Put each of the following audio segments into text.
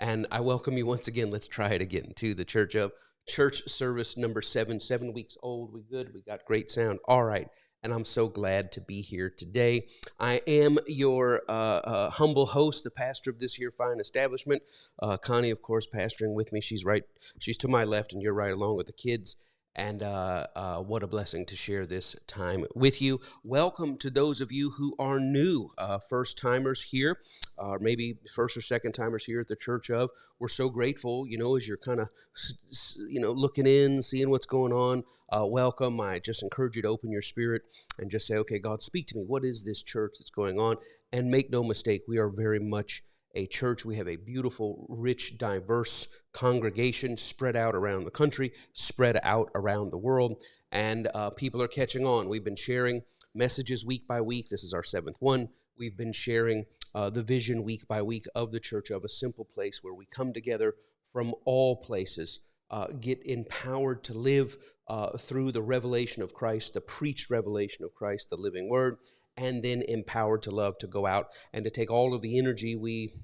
And I welcome you once again. Let's try it again to the Church of Church Service number 7 weeks old. We good? We got great sound. All right. And I'm so glad to be here today. I am your humble host, the pastor of this here fine establishment. Connie, of course, pastoring with me. She's to my left, and you're right along with the kids. And what a blessing to share this time with you. Welcome to those of you who are new, first-timers here, or maybe first or second-timers here at the Church of. We're so grateful, as you're kind of, looking in, seeing what's going on. Welcome. I just encourage you to open your spirit and just say, okay, God, speak to me. What is this church that's going on? And make no mistake, we are very much a church. We have a beautiful, rich, diverse congregation spread out around the country, spread out around the world, and people are catching on. We've been sharing messages week by week. This is our 7th one. We've been sharing the vision week by week of the Church of, a simple place where we come together from all places, get empowered to live through the revelation of Christ, the preached revelation of Christ, the living word, and then empowered to love, to go out and to take all of the energy we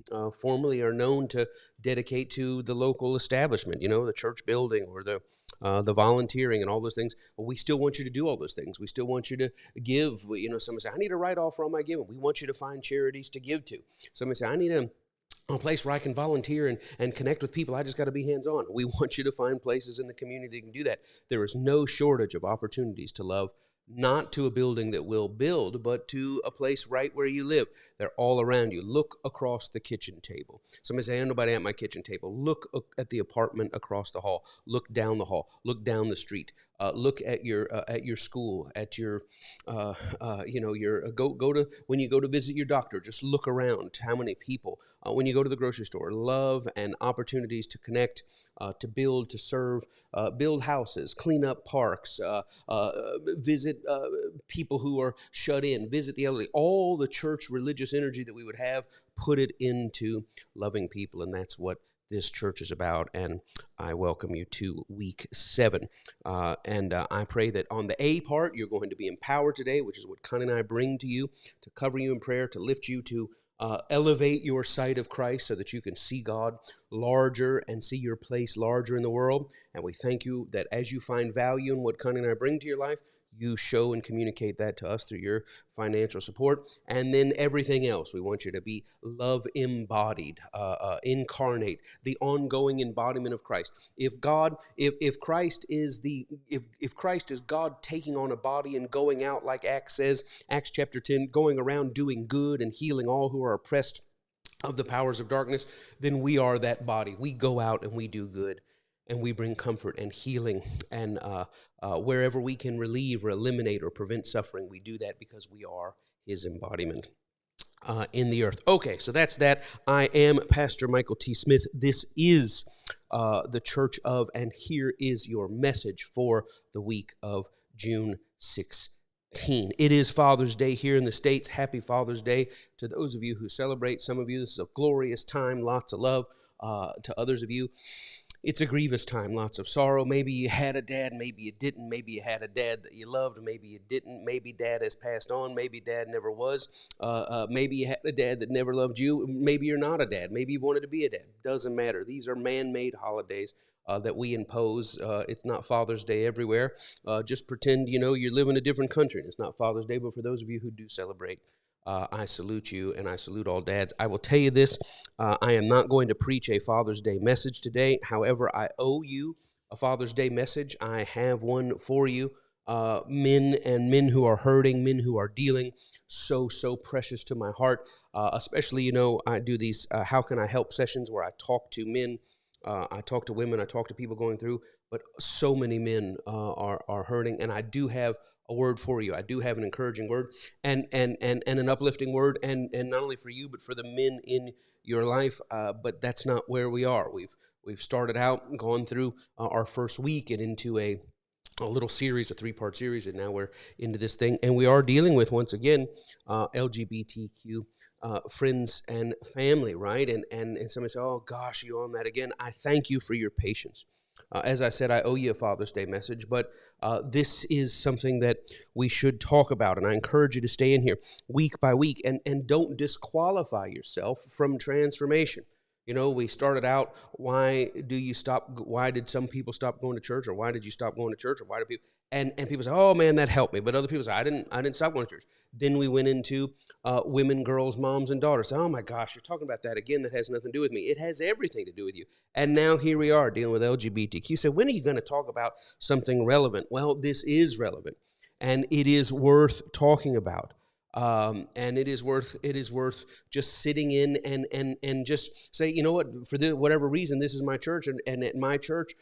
formerly are known to dedicate to the local establishment, the church building or the volunteering and all those things. But we still want you to do all those things. We still want you to give. Someone say, I need a write-off for all my giving. We want you to find charities to give to. Somebody say, I need a place where I can volunteer and connect with people. I just got to be hands-on. We want you to find places in the community that can do that. There is no shortage of opportunities to love, not to a building that will build, but to a place right where you live. They're all around you. Look across the kitchen table. Somebody say, ain't nobody at my kitchen table. Look at the apartment across the hall. Look down the hall. Look down the street. Look at your school, at your, go to, when you go to visit your doctor, just look around. How many people? When you go to the grocery store, love and opportunities to connect, to build, to serve, build houses, clean up parks, visit people who are shut in, visit the elderly, all the church religious energy that we would have, put it into loving people. And that's what this church is about. And I welcome you to week 7. And I pray that on the A part, you're going to be empowered today, which is what Connie and I bring to you, to cover you in prayer, to lift you, to elevate your sight of Christ so that you can see God larger and see your place larger in the world. And we thank you that as you find value in what Connie and I bring to your life, you show and communicate that to us through your financial support. And then everything else, we want you to be love embodied, incarnate, the ongoing embodiment of Christ. If Christ is if Christ is God taking on a body and going out, like Acts says, Acts chapter 10, going around doing good and healing all who are oppressed of the powers of darkness, then we are that body. We go out and we do good. And we bring comfort and healing, and wherever we can relieve or eliminate or prevent suffering, we do that because we are his embodiment in the earth. Okay, so that's that. I am Pastor Michael T. Smith. This is the Church of, and here is your message for the week of June 16th. It is Father's Day here in the States. Happy Father's Day to those of you who celebrate. Some of you, this is a glorious time, lots of love. To others of you, it's a grievous time, lots of sorrow. Maybe you had a dad, maybe you didn't. Maybe you had a dad that you loved, maybe you didn't. Maybe dad has passed on, maybe dad never was. Maybe you had a dad that never loved you. Maybe you're not a dad. Maybe you wanted to be a dad. Doesn't matter. These are man-made holidays that we impose. It's not Father's Day everywhere. Just pretend, you live in a different country and it's not Father's Day, but for those of you who do celebrate, I salute you, and I salute all dads. I will tell you this, I am not going to preach a Father's Day message today. However, I owe you a Father's Day message. I have one for you. Men who are hurting, men who are dealing, so precious to my heart. Especially, I do these How Can I Help sessions where I talk to men, I talk to women, I talk to people going through, but so many men are hurting, and I do have a word for you. I do have an encouraging word and an uplifting word, and not only for you, but for the men in your life. But that's not where we are. We've started out, gone through our first week and into a little series, a 3-part series, and now we're into this thing, and we are dealing with, once again, LGBTQ friends and family, right? And somebody say, oh gosh, you on that again? I thank you for your patience. As I said, I owe you a Father's Day message, but this is something that we should talk about, and I encourage you to stay in here week by week, and don't disqualify yourself from transformation. We started out, why did some people stop going to church, or why did you stop going to church, or why did people, and people say, oh man, that helped me. But other people say, I didn't stop going to church. Then we went into women, girls, moms, and daughters. Oh my gosh, you're talking about that again. That has nothing to do with me. It has everything to do with you. And now here we are dealing with LGBTQ. So when are you going to talk about something relevant? Well, this is relevant, and it is worth talking about. And it is worth just sitting in and just say, you know what, for whatever reason, this is my church, and at my church,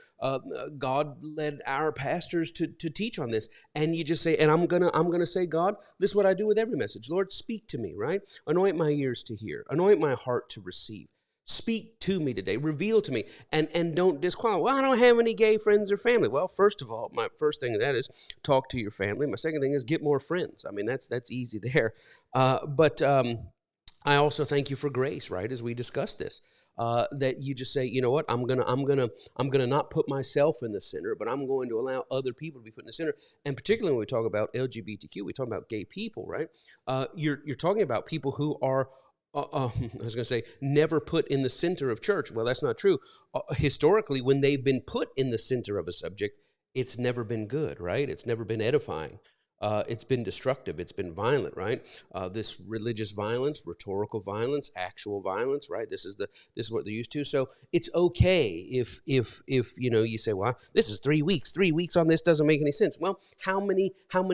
God led our pastors to teach on this. And you just say, and I'm gonna say, God, this is what I do with every message. Lord, speak to me, right? Anoint my ears to hear, anoint my heart to receive. Speak to me today. Reveal to me, and don't disqualify. Well, I don't have any gay friends or family. Well, first of all, my first thing that is talk to your family. My second thing is get more friends. I mean, that's easy there. But I also thank you for grace, right? As we discuss this, that you just say, you know what, I'm gonna not put myself in the center, but I'm going to allow other people to be put in the center. And particularly when we talk about LGBTQ, we talk about gay people, right? You're talking about people who are. I was going to say, never put in the center of church. Well, that's not true. Historically, when they've been put in the center of a subject, it's never been good, right? It's never been edifying. It's been destructive. It's been violent, right? This religious violence, rhetorical violence, actual violence, right? This is what they're used to. So it's okay if you say, well, this is 3 weeks. 3 weeks on this doesn't make any sense. Well, how many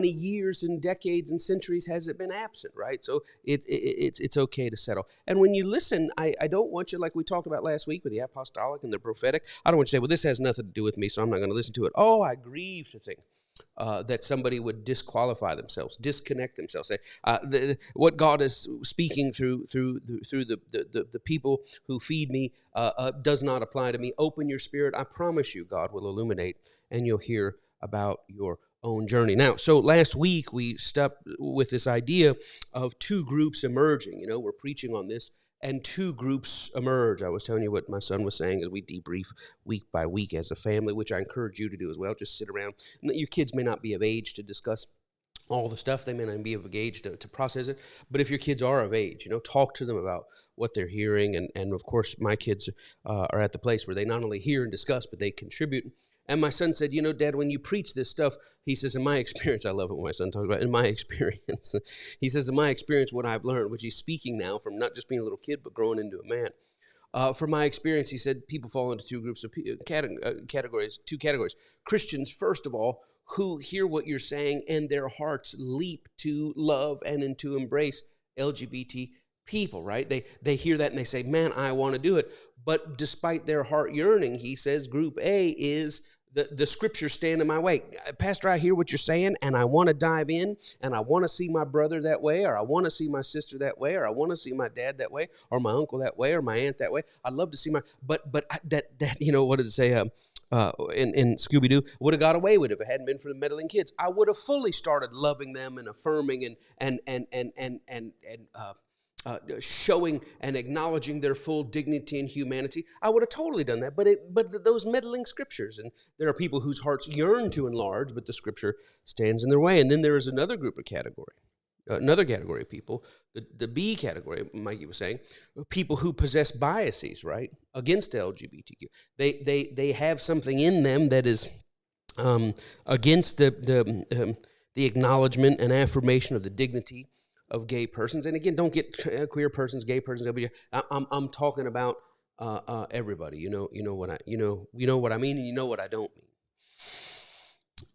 years and decades and centuries has it been absent, right? So it's okay to settle. And when you listen, I don't want you, like we talked about last week with the apostolic and the prophetic, I don't want you to say, well, this has nothing to do with me, so I'm not going to listen to it. Oh, I grieve to think that somebody would disqualify themselves, disconnect themselves, say what God is speaking through the people who feed me does not apply to me. Open your spirit. I promise you, God will illuminate, and you'll hear about your own journey. Now, so last week we stepped with this idea of two groups emerging. We're preaching on this. And two groups emerge. I was telling you what my son was saying as we debrief week by week as a family, which I encourage you to do as well. Just sit around. Your kids may not be of age to discuss all the stuff. They may not be of age to process it. But if your kids are of age, talk to them about what they're hearing. And of course, my kids are at the place where they not only hear and discuss, but they contribute. And my son said, Dad, when you preach this stuff, he says, in my experience, I love it when my son talks about it, in my experience. He says, in my experience, what I've learned, which he's speaking now from not just being a little kid, but growing into a man. From my experience, he said, people fall into two groups of categories, two categories. Christians, first of all, who hear what you're saying and their hearts leap to love and to embrace LGBT people, right? They hear that and they say, man, I want to do it. But despite their heart yearning, he says, group A is the scriptures stand in my way. Pastor, I hear what you're saying, and I want to dive in, and I want to see my brother that way, or I want to see my sister that way, or I want to see my dad that way, or my uncle that way, or my aunt that way. I'd love to see but that what does it say? In Scooby-Doo, would have got away with it if it hadn't been for the meddling kids. I would have fully started loving them and affirming and showing and acknowledging their full dignity and humanity. I would have totally done that, but those meddling scriptures, and there are people whose hearts yearn to enlarge, but the scripture stands in their way. And then there is another category of people, the B category, Mikey was saying, people who possess biases, right, against LGBTQ. They have something in them that is against the acknowledgement and affirmation of the dignity of gay persons. And again, don't get queer persons, gay persons. I'm talking about everybody. You know what I mean, and you know what I don't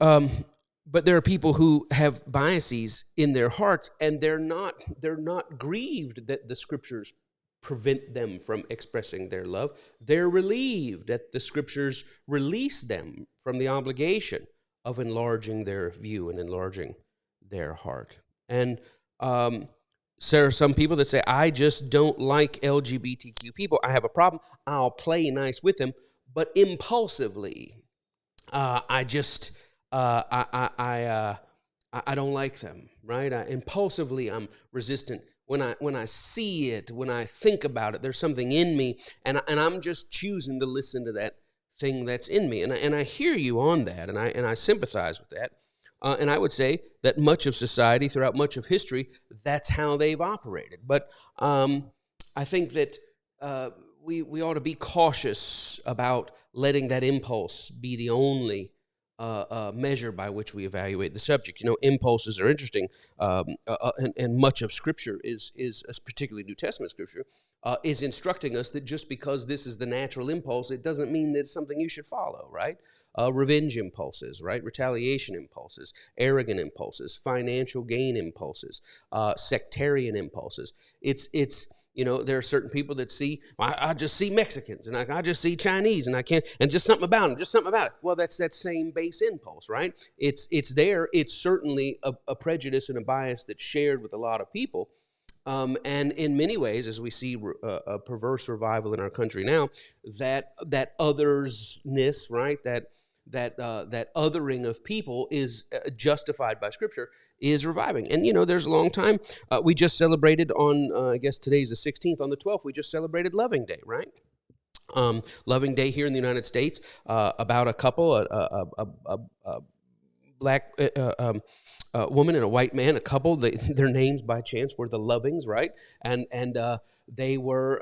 mean. But there are people who have biases in their hearts, and they're not grieved that the scriptures prevent them from expressing their love. They're relieved that the scriptures release them from the obligation of enlarging their view and enlarging their heart. And there are some people that say, I just don't like LGBTQ people. I have a problem. I'll play nice with them, but impulsively, I don't like them, right? Impulsively, I'm resistant. When I see it, when I think about it, there's something in me, and I'm just choosing to listen to that thing that's in me. And I hear you on that, and I sympathize with that. And I would say that much of society, throughout much of history, that's how they've operated. But I think that we ought to be cautious about letting that impulse be the only measure by which we evaluate the subject. Impulses are interesting, and much of Scripture is particularly New Testament Scripture, is instructing us that just because this is the natural impulse, it doesn't mean that it's something you should follow, right? Revenge impulses, right? Retaliation impulses, arrogant impulses, financial gain impulses, sectarian impulses. There are certain people that I just see Mexicans, and I just see Chinese, and I can't, and just something about them, just something about it. Well, that's that same base impulse, right? It's there. It's certainly a prejudice and a bias that's shared with a lot of people. And in many ways, as we see a perverse revival in our country now, that othersness, right, that othering of people is justified by Scripture, is reviving. And, there's a long time. We just celebrated on, I guess today's the 16th, on the 12th, we just celebrated Loving Day, right? Loving Day here in the United States, about a couple, a black woman and a white man, a couple. Their names by chance were the Lovings, right? And they were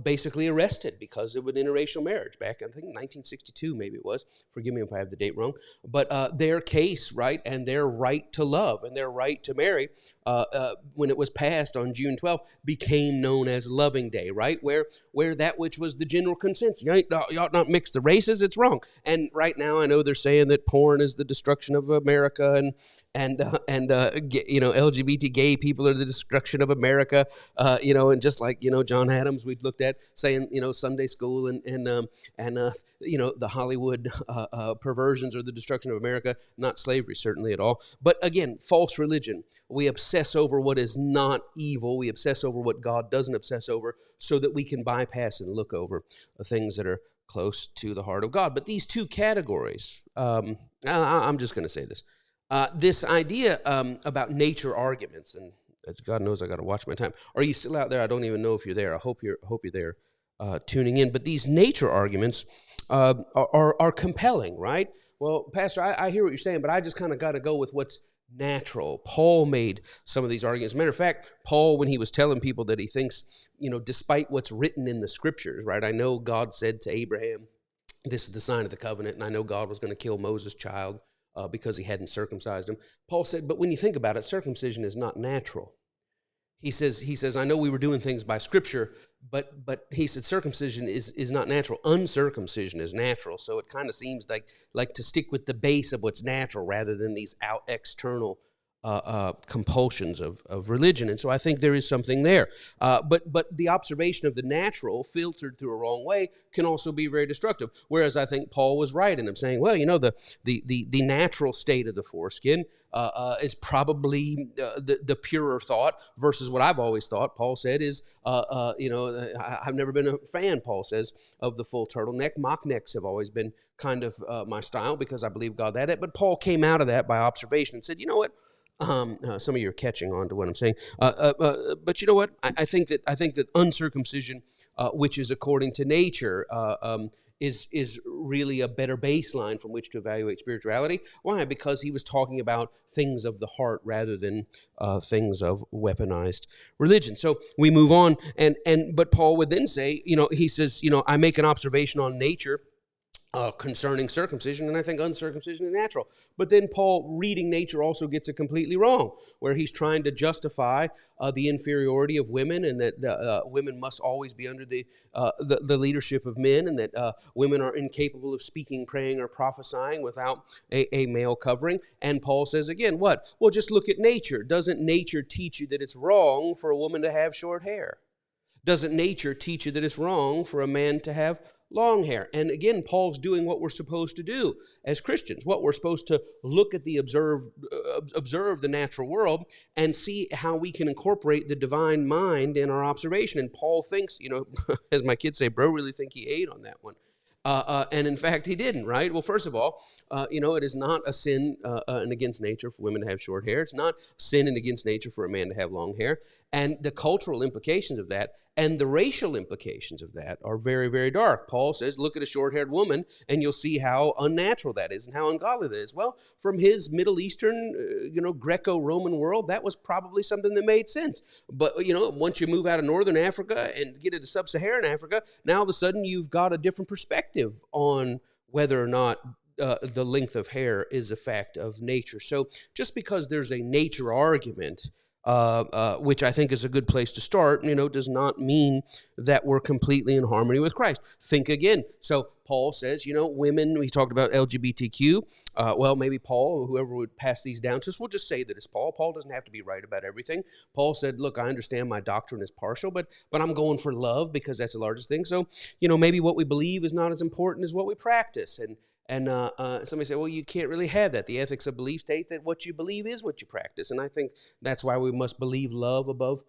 basically arrested because of an interracial marriage back, I think, 1962, maybe it was. Forgive me if I have the date wrong. But their case, right, and their right to love and their right to marry, when it was passed on June 12th, became known as Loving Day, right? Where that which was the general consensus, you ought not mix the races, it's wrong. And right now, I know they're saying that porn is the destruction of America, and LGBT gay people are the destruction of America, and just like, John Adams, we looked at saying, Sunday school and the Hollywood perversions are the destruction of America, not slavery certainly at all. But again, false religion. We obsess over what is not evil. We obsess over what God doesn't obsess over, so that we can bypass and look over things that are close to the heart of God. But these two categories, I'm just going to say this. This idea about nature arguments, and God knows I got to watch my time. Are you still out there? I don't even know if you're there. I hope you're there tuning in. But these nature arguments are compelling, right? Well, Pastor, I hear what you're saying, but I just kind of got to go with what's natural. Paul made some of these arguments. As a matter of fact, Paul, when he was telling people that he thinks, despite what's written in the Scriptures, right? I know God said to Abraham, this is the sign of the covenant, and I know God was going to kill Moses' child because he hadn't circumcised him. Paul said, but when you think about it, circumcision is not natural. He says, I know we were doing things by Scripture, but he said circumcision is not natural. Uncircumcision is natural. So it kind of seems like to stick with the base of what's natural rather than these external compulsions of religion. And so I think there is something there. But the observation of the natural filtered through a wrong way can also be very destructive. Whereas I think Paul was right in him saying, well, the natural state of the foreskin is probably the purer thought versus what I've always thought. Paul said is, I've never been a fan, Paul says, of the full turtleneck. Mock necks have always been kind of my style because I believe God had it. But Paul came out of that by observation and said, you know what? Some of you are catching on to what I'm saying. But you know what? I think that uncircumcision, which is according to nature, is really a better baseline from which to evaluate spirituality. Why? Because he was talking about things of the heart rather than things of weaponized religion. So we move on, but Paul would then say, he says, I make an observation on nature concerning circumcision, and I think uncircumcision is natural. But then Paul, reading nature, also gets it completely wrong, where he's trying to justify the inferiority of women, and that women must always be under the leadership of men, and that women are incapable of speaking, praying, or prophesying without a male covering. And Paul says again, what? Well, just look at nature. Doesn't nature teach you that it's wrong for a woman to have short hair? Doesn't nature teach you that it's wrong for a man to have long hair? And again, Paul's doing what we're supposed to do as Christians. What we're supposed to look at observe the natural world and see how we can incorporate the divine mind in our observation. And Paul thinks, as my kids say, bro really think he ate on that one. And in fact, he didn't, right? Well, first of all, it is not a sin and against nature for women to have short hair. It's not sin and against nature for a man to have long hair. And the cultural implications of that And the racial implications of that are very, very dark. Paul says, look at a short-haired woman, and you'll see how unnatural that is and how ungodly that is. Well, from his Middle Eastern, Greco-Roman world, that was probably something that made sense. But, once you move out of Northern Africa and get into Sub-Saharan Africa, now all of a sudden you've got a different perspective on whether or not the length of hair is a fact of nature. So just because there's a nature argument, which I think is a good place to start, does not mean that we're completely in harmony with Christ. Think again. So Paul says, women, we talked about LGBTQ. Well, maybe Paul or whoever would pass these down to us, we'll just say that it's Paul. Paul doesn't have to be right about everything. Paul said, look, I understand my doctrine is partial, but I'm going for love because that's the largest thing. So, maybe what we believe is not as important as what we practice. And somebody say, well, you can't really have that. The ethics of belief state that what you believe is what you practice. And I think that's why we must believe love above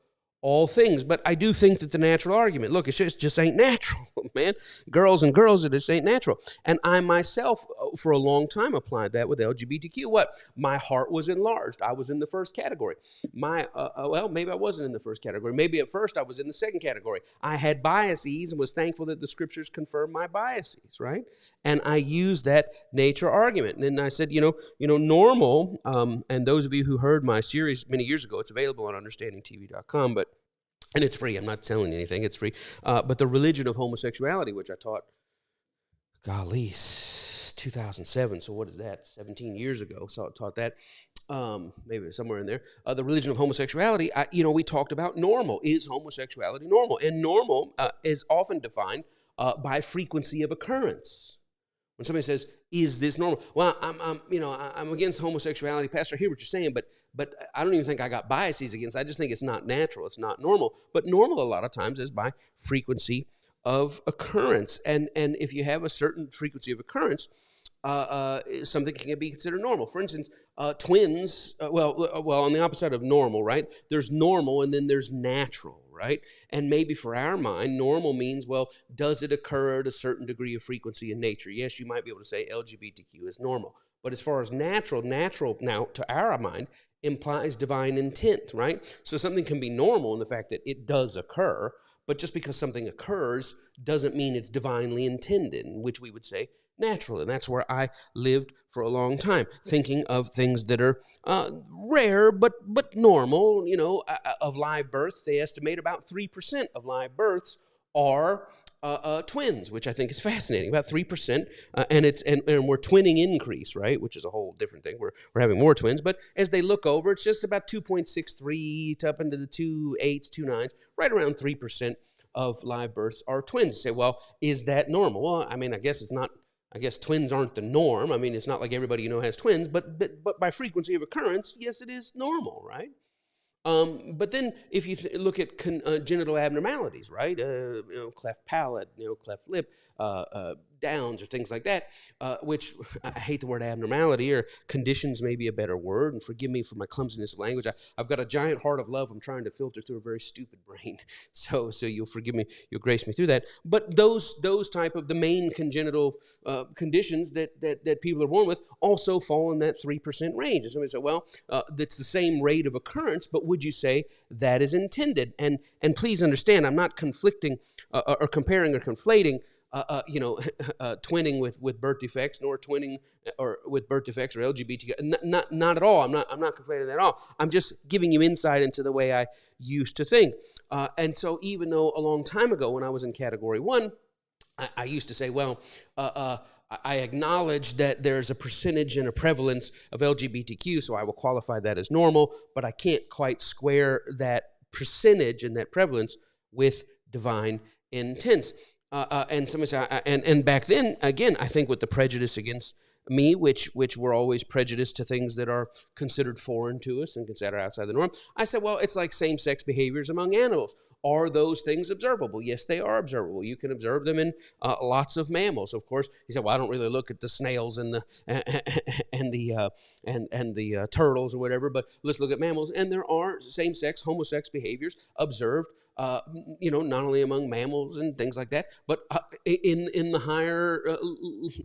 all things. But I do think that the natural argument, look, it just ain't natural, man. Girls, it just ain't natural. And I myself, for a long time, applied that with LGBTQ. What? My heart was enlarged. I was in the first category. Well, maybe I wasn't in the first category. Maybe at first I was in the second category. I had biases and was thankful that the scriptures confirmed my biases, right? And I used that nature argument. And then I said, normal, and those of you who heard my series many years ago, it's available on understandingtv.com, and it's free. I'm not selling anything. It's free. But the religion of homosexuality, which I taught, 2007. So what is that? 17 years ago. So I taught that. Maybe somewhere in there. The religion of homosexuality, we talked about normal. Is homosexuality normal? And normal is often defined by frequency of occurrence. When somebody says, "Is this normal?" Well, I'm against homosexuality, Pastor. I hear what you're saying, but I don't even think I got biases against. I just think it's not natural. It's not normal. But normal a lot of times is by frequency of occurrence, and if you have a certain frequency of occurrence, something can be considered normal. For instance, twins. Well, on the opposite of normal, right? There's normal, and then there's natural. Right? And maybe for our mind, normal means, well, does it occur at a certain degree of frequency in nature? Yes, you might be able to say LGBTQ is normal. But as far as natural now to our mind implies divine intent, right? So something can be normal in the fact that it does occur, but just because something occurs doesn't mean it's divinely intended, which we would say natural. And that's where I lived for a long time, thinking of things that are rare but normal. Of live births, they estimate about 3% of live births are twins, which I think is fascinating. About 3%, and we're twinning increase, right? Which is a whole different thing. We're having more twins, but as they look over, it's just about 2.63 to up into the 2.8s, 2.9s, right around 3% of live births are twins. You say, well, is that normal? Well, I mean, I guess it's not. I guess twins aren't the norm. I mean, it's not like everybody has twins, but by frequency of occurrence, yes, it is normal, right? But then if you look at genital abnormalities, right? Cleft palate, cleft lip, Downs or things like that, which I hate the word abnormality, or conditions may be a better word, and forgive me for my clumsiness of language. I've got a giant heart of love. I'm trying to filter through a very stupid brain. So you'll forgive me, you'll grace me through that. But those type of the main congenital conditions that people are born with also fall in that 3% range. And somebody said, well, that's the same rate of occurrence, but would you say that is intended? And please understand, I'm not conflicting or comparing or conflating twinning with birth defects, nor twinning or with birth defects or LGBT. Not at all. I'm not conflating that at all. I'm just giving you insight into the way I used to think. And so even though a long time ago when I was in Category 1, I used to say, well, I acknowledge that there's a percentage and a prevalence of LGBTQ, so I will qualify that as normal, but I can't quite square that percentage and that prevalence with divine intent. And somebody say, and back then, again, I think with the prejudice against me, which we're always prejudiced to things that are considered foreign to us and considered outside the norm, I said, well, it's like same-sex behaviors among animals. Are those things observable? Yes, they are observable. You can observe them in lots of mammals. Of course, he said, well, I don't really look at the snails and the turtles or whatever, but let's look at mammals. And there are same-sex, homosex behaviors observed not only among mammals and things like that, but in the higher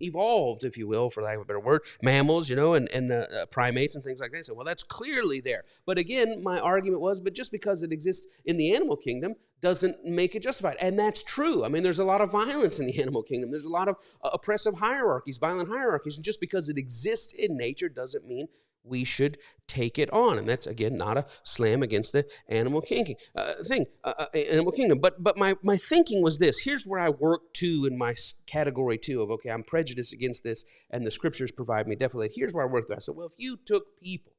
evolved, if you will, for lack of a better word, mammals, and primates and things like that. So, well, that's clearly there. But again, my argument was, but just because it exists in the animal kingdom doesn't make it justified. And that's true. I mean, there's a lot of violence in the animal kingdom. There's a lot of oppressive hierarchies, violent hierarchies. And just because it exists in nature doesn't mean we should take it on. And that's, again, not a slam against the animal kingdom. But my thinking was this. Here's where I work to in my category 2 of, okay, I'm prejudiced against this, and the scriptures provide me definitely. Here's where I work through. I said, well, if you took people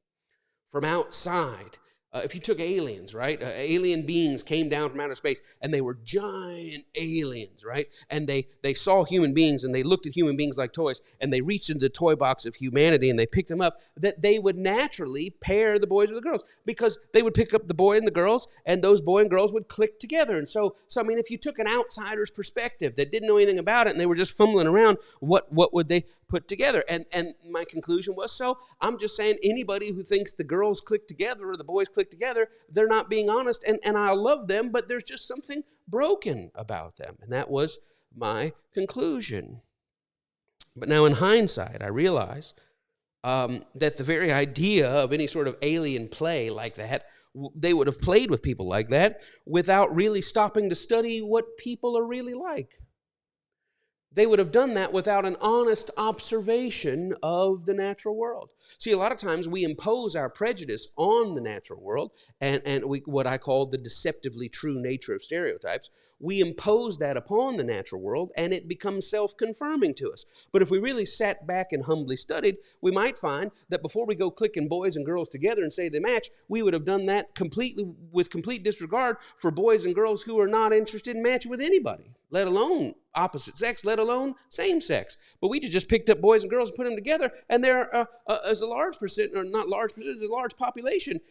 from outside, if you took aliens, right? Alien beings came down from outer space, and they were giant aliens, right? And they saw human beings, and they looked at human beings like toys, and they reached into the toy box of humanity, and they picked them up, that they would naturally pair the boys with the girls, because they would pick up the boy and the girls, and those boy and girls would click together. And so I mean, if you took an outsider's perspective that didn't know anything about it, and they were just fumbling around, what would they put together? And my conclusion was, so I'm just saying, anybody who thinks the girls click together or the boys click together, they're not being honest, and I love them, but there's just something broken about them. And that was my conclusion. But now in hindsight, I realize that the very idea of any sort of alien play like that, they would have played with people like that without really stopping to study what people are really like. They would have done that without an honest observation of the natural world. See, a lot of times we impose our prejudice on the natural world, and what I call the deceptively true nature of stereotypes. We impose that upon the natural world, and it becomes self-confirming to us. But if we really sat back and humbly studied, we might find that before we go clicking boys and girls together and say they match, we would have done that completely with complete disregard for boys and girls who are not interested in matching with anybody, let alone opposite sex, let alone same sex. But we just picked up boys and girls and put them together, and there is a large percent, or not large percent, there's a large population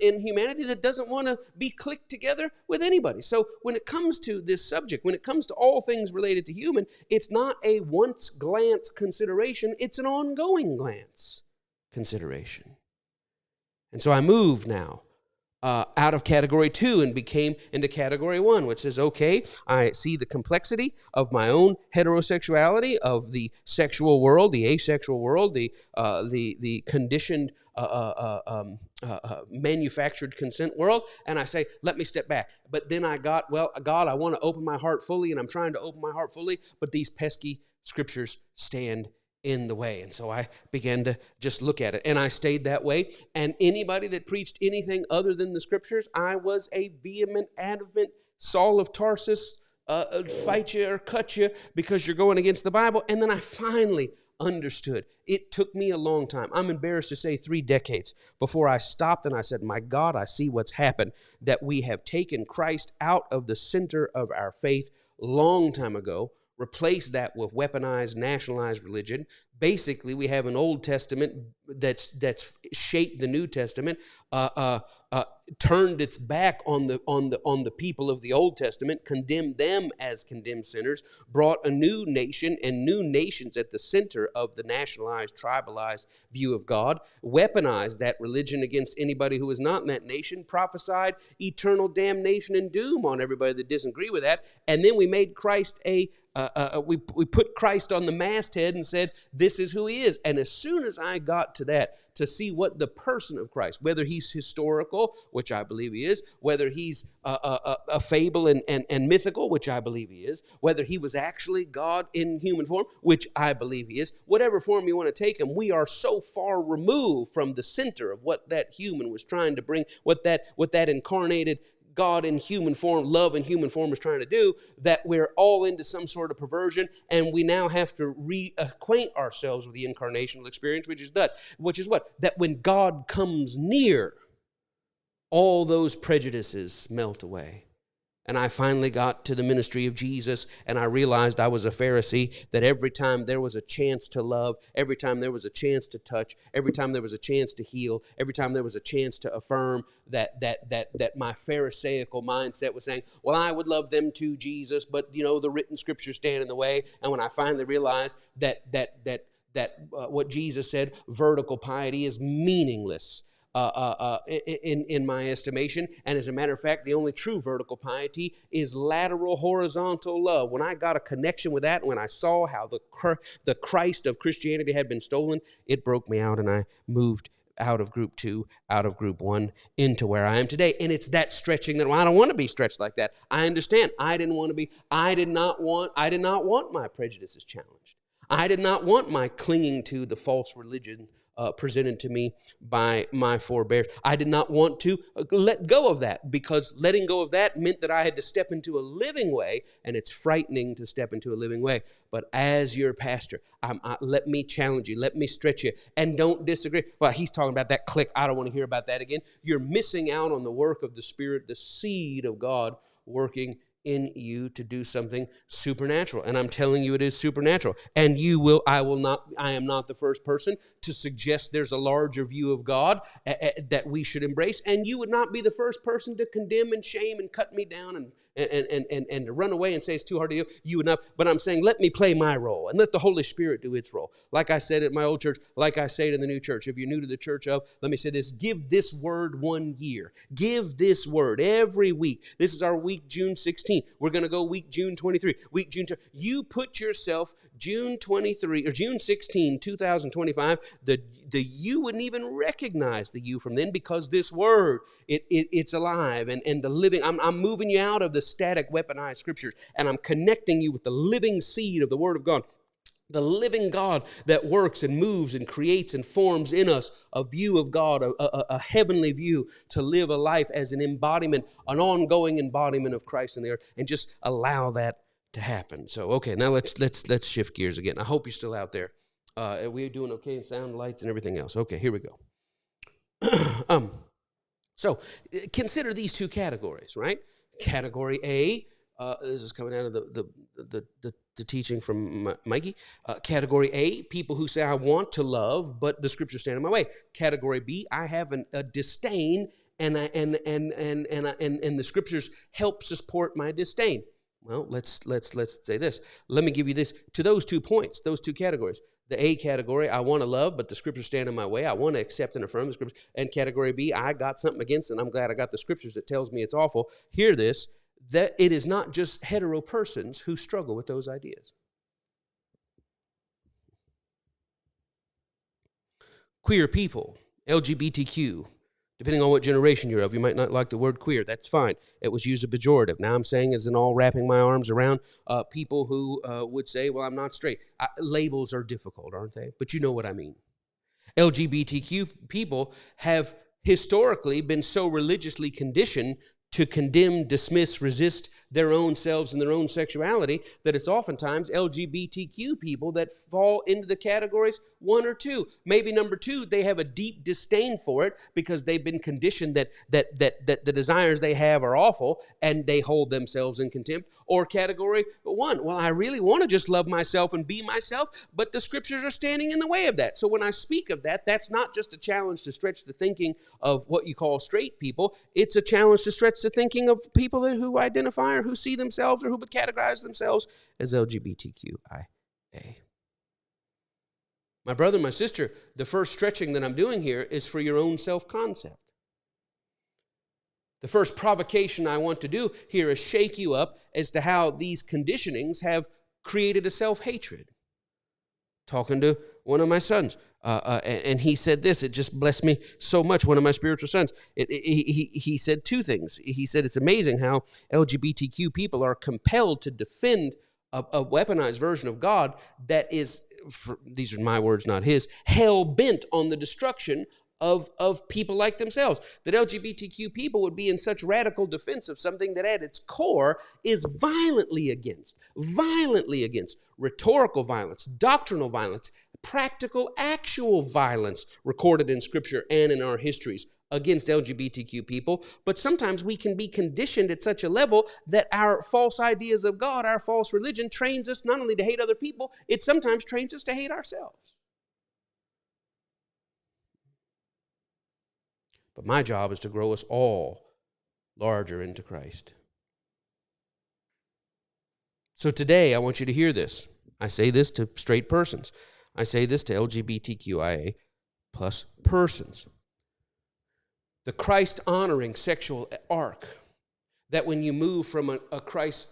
in humanity that doesn't want to be clicked together with anybody. So when it comes to this subject, when it comes to all things related to human, it's not a once glance consideration, it's an ongoing glance consideration. And so I moved now out of category 2 and became into category 1, which is, okay, I see the complexity of my own heterosexuality, of the sexual world, the asexual world, the conditioned manufactured consent world, and I say, let me step back. But then God, I want to open my heart fully, and I'm trying to open my heart fully, but these pesky scriptures stand in the way. And so I began to just look at it, and I stayed that way. And anybody that preached anything other than the scriptures, I was a vehement, adamant Saul of Tarsus, fight you or cut you because you're going against the Bible. And then I finally understood. It took me a long time. I'm embarrassed to say 3 decades before I stopped and I said, my God, I see what's happened, that we have taken Christ out of the center of our faith long time ago, replace that with weaponized, nationalized religion. Basically, we have an Old Testament that's shaped the New Testament, turned its back on the people of the Old Testament, condemned them as condemned sinners, brought a new nation and new nations at the center of the nationalized, tribalized view of God, weaponized that religion against anybody who is not in that nation, prophesied eternal damnation and doom on everybody that disagree with that, and then we made Christ we put Christ on the masthead and said, this is who he is. And as soon as I got to that, to see what the person of Christ, whether he's historical, which I believe he is, whether he's a fable and mythical, which I believe he is, whether he was actually God in human form, which I believe he is, whatever form you want to take him, we are so far removed from the center of what that human was trying to bring, what that incarnated God in human form, love in human form is trying to do, that we're all into some sort of perversion, and we now have to reacquaint ourselves with the incarnational experience, which is what? That when God comes near, all those prejudices melt away. And I finally got to the ministry of Jesus, and I realized I was a Pharisee, that every time there was a chance to love, every time there was a chance to touch, every time there was a chance to heal, every time there was a chance to affirm, that my Pharisaical mindset was saying, well, I would love them too, Jesus, but the written scriptures stand in the way. And when I finally realized that what Jesus said, vertical piety is meaningless, in my estimation. And as a matter of fact, the only true vertical piety is lateral horizontal love. When I got a connection with that, when I saw how the Christ of Christianity had been stolen, it broke me out, and I moved out of group 2, out of group 1, into where I am today. And it's that stretching that, well, I don't want to be stretched like that. I understand. I did not want my prejudices challenged. I did not want my clinging to the false religion presented to me by my forebears. I did not want to let go of that, because letting go of that meant that I had to step into a living way, and it's frightening to step into a living way. But as your pastor, let me challenge you, let me stretch you, and don't disagree. Well, he's talking about that click. I don't want to hear about that again. You're missing out on the work of the Spirit, the seed of God working in you to do something supernatural. And I'm telling you, it is supernatural. And I am not the first person to suggest there's a larger view of God that we should embrace. And you would not be the first person to condemn and shame and cut me down and to run away and say it's too hard to do. You would not. But I'm saying, let me play my role and let the Holy Spirit do its role. Like I said at my old church, like I say to the new church, if you're new to the church let me say this, give this word 1 year. Give this word every week. This is our week, June 16th. We're going to go week June 23. Week June 2. You put yourself June 23 or June 16, 2025. You wouldn't even recognize the you from then, because this word, it's alive and the living. I'm moving you out of the static weaponized scriptures, and I'm connecting you with the living seed of the Word of God. The living God that works and moves and creates and forms in us a view of God, a heavenly view, to live a life as an embodiment, an ongoing embodiment of Christ in the earth, and just allow that to happen. So, okay, now let's shift gears again. I hope you're still out there. We're doing okay in sound, lights, and everything else. Okay, here we go. So consider these two categories, right? Category A. This is coming out of the teaching from Mikey. Category A, people who say, I want to love, but the scriptures stand in my way. Category B, I have a disdain, and the scriptures help support my disdain. Well, let's say this. Let me give you this. To those 2 points, those 2 categories. The A category, I want to love, but the scriptures stand in my way. I want to accept and affirm the scriptures. And category B, I got something against it, and I'm glad I got the scriptures that tells me it's awful. Hear this, that it is not just hetero persons who struggle with those ideas. Queer people, LGBTQ, depending on what generation you're of, you might not like the word queer. That's fine. It was used as a pejorative. Now I'm saying, as in all wrapping my arms around people who would say, well, I'm not straight. Labels are difficult, aren't they? But you know what I mean. LGBTQ people have historically been so religiously conditioned to condemn, dismiss, resist their own selves and their own sexuality, that it's oftentimes LGBTQ people that fall into the categories 1 or 2. Maybe number 2, they have a deep disdain for it because they've been conditioned that the desires they have are awful, and they hold themselves in contempt. Or category 1, well, I really want to just love myself and be myself, but the scriptures are standing in the way of that. So when I speak of that, that's not just a challenge to stretch the thinking of what you call straight people. It's a challenge to stretch the thinking of people who identify or who see themselves or who would categorize themselves as LGBTQIA. My brother, my sister, the first stretching that I'm doing here is for your own self-concept. The first provocation I want to do here is shake you up as to how these conditionings have created a self-hatred. Talking to one of my sons, and he said this. It just blessed me so much. One of my spiritual sons. He said 2 things. He said it's amazing how LGBTQ people are compelled to defend a weaponized version of God that is, these are my words, not his, hell-bent on the destruction of people like themselves. That LGBTQ people would be in such radical defense of something that at its core is violently against rhetorical violence, doctrinal violence, practical, actual violence recorded in Scripture and in our histories against LGBTQ people. But sometimes we can be conditioned at such a level that our false ideas of God, our false religion, trains us not only to hate other people, it sometimes trains us to hate ourselves. But my job is to grow us all larger into Christ. So today, I want you to hear this. I say this to straight persons. I say this to LGBTQIA plus persons. The Christ-honoring sexual arc, that when you move from a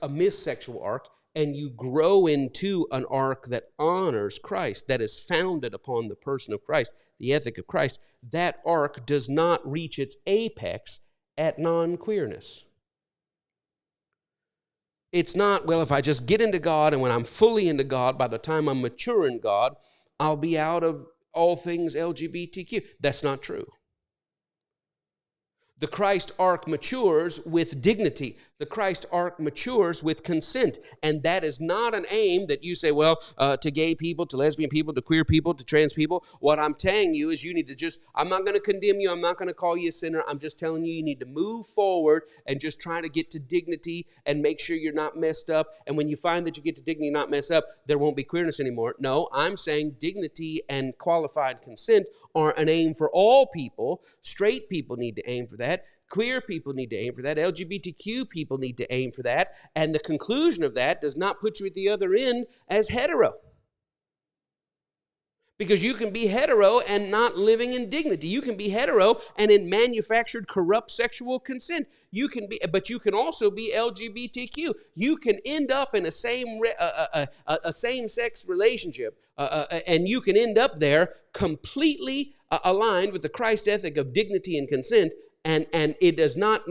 missexual arc and you grow into an arc that honors Christ, that is founded upon the person of Christ, the ethic of Christ, that arc does not reach its apex at non-queerness. It's not, well, if I just get into God, and when I'm fully into God, by the time I'm mature in God, I'll be out of all things LGBTQ. That's not true. The Christ arc matures with dignity. The Christ arc matures with consent. And that is not an aim that you say, well, to gay people, to lesbian people, to queer people, to trans people. What I'm telling you is you need to I'm not going to condemn you. I'm not going to call you a sinner. I'm just telling you need to move forward and just try to get to dignity and make sure you're not messed up. And when you find that you get to dignity and not mess up, there won't be queerness anymore. No, I'm saying dignity and qualified consent are an aim for all people. Straight people need to aim for that. Queer people need to aim for that. LGBTQ people need to aim for that. And the conclusion of that does not put you at the other end as hetero. Because you can be hetero and not living in dignity. You can be hetero and in manufactured corrupt sexual consent. But you can also be LGBTQ. You can end up in a same-sex relationship, and you can end up there completely aligned with the Christ ethic of dignity and consent, and it does not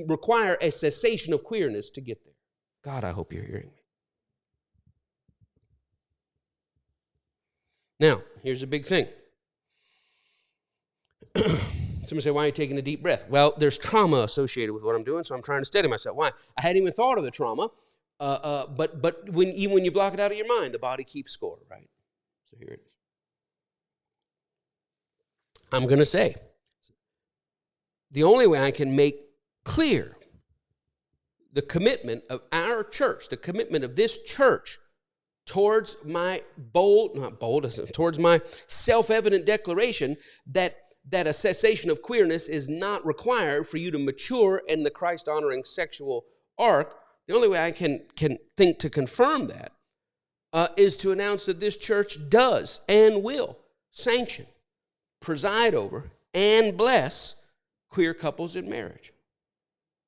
require a cessation of queerness to get there. God, I hope you're hearing me. Now, here's a big thing. Somebody say, why are you taking a deep breath? Well, there's trauma associated with what I'm doing, so I'm trying to steady myself. Why? I hadn't even thought of the trauma, but when you block it out of your mind, the body keeps score, right? So here it is. I'm going to say, the only way I can make clear the commitment of our church, the commitment of this church towards my towards my self-evident declaration that a cessation of queerness is not required for you to mature in the Christ-honoring sexual arc, the only way I can think to confirm that is to announce that this church does and will sanction, preside over, and bless queer couples in marriage.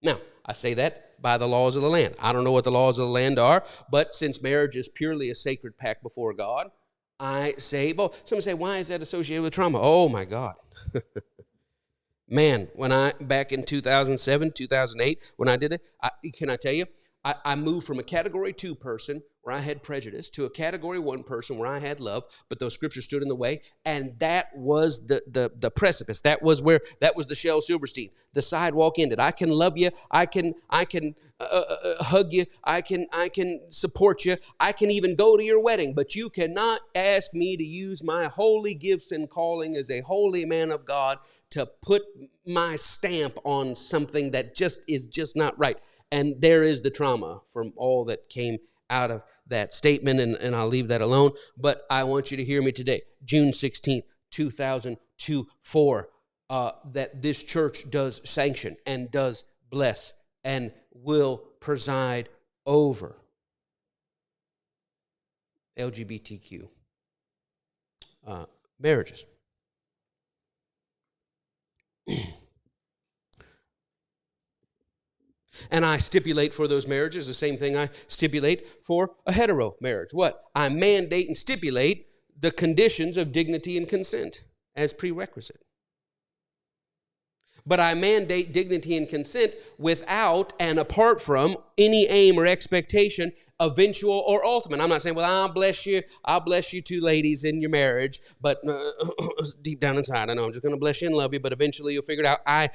Now, I say that by the laws of the land. I don't know what the laws of the land are, but since marriage is purely a sacred pact before God, I say both. Some say, why is that associated with trauma? Oh, my God. Man, back in 2007, 2008, when I did it, can I tell you, I moved from a Category 2 person where I had prejudice to a Category 1 person where I had love, but those scriptures stood in the way, and that was the precipice. That was the Shel Silverstein. The sidewalk ended. I can love you. I can hug you. I can support you. I can even go to your wedding, but you cannot ask me to use my holy gifts and calling as a holy man of God to put my stamp on something that is just not right. And there is the trauma from all that came out of that statement, and I'll leave that alone. But I want you to hear me today, June 16th, 2024, that this church does sanction and does bless and will preside over LGBTQ marriages. And I stipulate for those marriages the same thing I stipulate for a hetero marriage. What? I mandate and stipulate the conditions of dignity and consent as prerequisite. But I mandate dignity and consent without and apart from any aim or expectation, eventual or ultimate. I'm not saying, well, I'll bless you two ladies in your marriage, but deep down inside, I know I'm just going to bless you and love you, but eventually you'll figure it out. I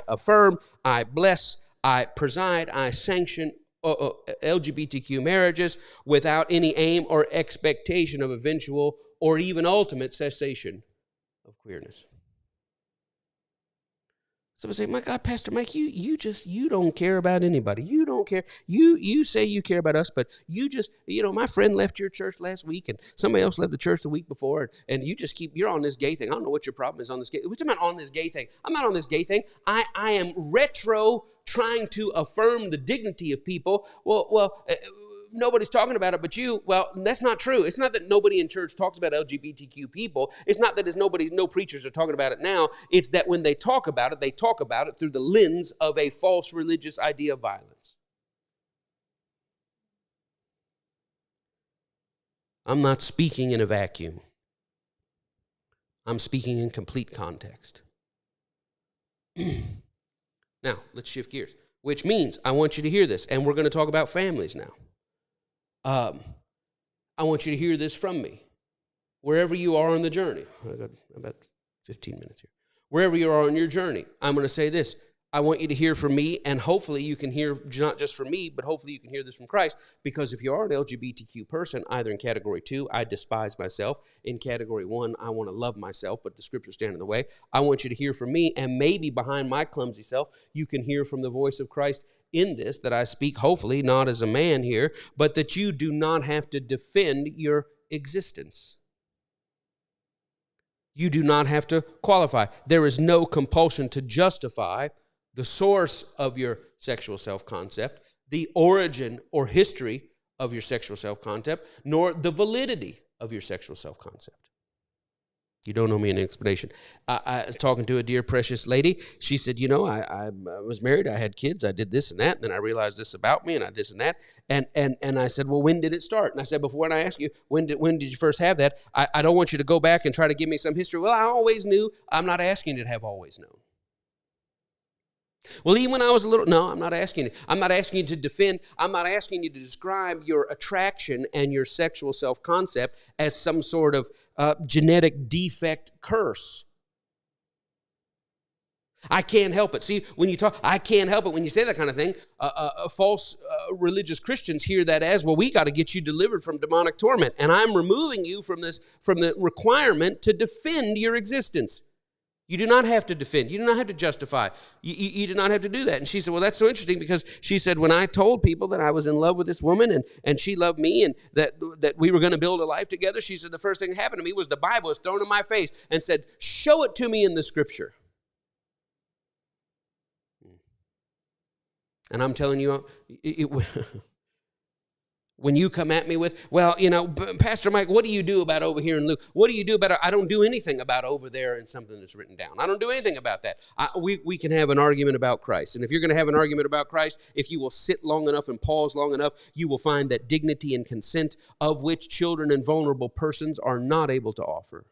affirm, I bless, I preside, I sanction LGBTQ marriages without any aim or expectation of eventual or even ultimate cessation of queerness. Somebody say, my God, Pastor Mike, you don't care about anybody. You don't care. You say you care about us, but my friend left your church last week and somebody else left the church the week before, and you're on this gay thing. I don't know what your problem is on this gay. What do you mean on this gay thing? I'm not on this gay thing. I am trying to affirm the dignity of people. Well, nobody's talking about it but you. Well, that's not true. It's not that nobody in church talks about LGBTQ people. It's not that no preachers are talking about it now. It's that when they talk about it through the lens of a false religious idea of violence. I'm not speaking in a vacuum. I'm speaking in complete context. Now, let's shift gears, which means I want you to hear this, and we're going to talk about families now. I want you to hear this from me. Wherever you are on the journey, I got about 15 minutes here. Wherever you are on your journey, I'm going to say this. I want you to hear from me, and hopefully you can hear not just from me, but hopefully you can hear this from Christ, because if you are an LGBTQ person, either in category 2, I despise myself. In category 1, I want to love myself, but the scriptures stand in the way. I want you to hear from me, and maybe behind my clumsy self, you can hear from the voice of Christ in this, that I speak, hopefully, not as a man here, but that you do not have to defend your existence. You do not have to qualify. There is no compulsion to justify the source of your sexual self-concept, the origin or history of your sexual self-concept, nor the validity of your sexual self-concept. You don't owe me an explanation. I was talking to a dear, precious lady. She said, I was married, I had kids, I did this and that, and then I realized this about me, and I this and that. And I said, well, when did it start? And I said, before, when I ask you, when did you first have that? I don't want you to go back and try to give me some history. Well, I always knew. I'm not asking you to have always known. Well, even when I was a little, no, I'm not asking you. I'm not asking you to defend. I'm not asking you to describe your attraction and your sexual self-concept as some sort of genetic defect curse. I can't help it. See, when you talk, I can't help it. When you say that kind of thing, false religious Christians hear that as, well, we got to get you delivered from demonic torment. And I'm removing you from the requirement to defend your existence. You do not have to defend. You do not have to justify. You do not have to do that. And she said, well, that's so interesting, because she said, when I told people that I was in love with this woman and she loved me and that we were going to build a life together, she said, the first thing that happened to me was the Bible was thrown in my face and said, show it to me in the scripture. And I'm telling you, when you come at me with, well, Pastor Mike, what do you do about over here in Luke? What do you do about it? I don't do anything about over there in something that's written down. I don't do anything about that. We can have an argument about Christ. And if you're going to have an argument about Christ, if you will sit long enough and pause long enough, you will find that dignity and consent, of which children and vulnerable persons are not able to offer.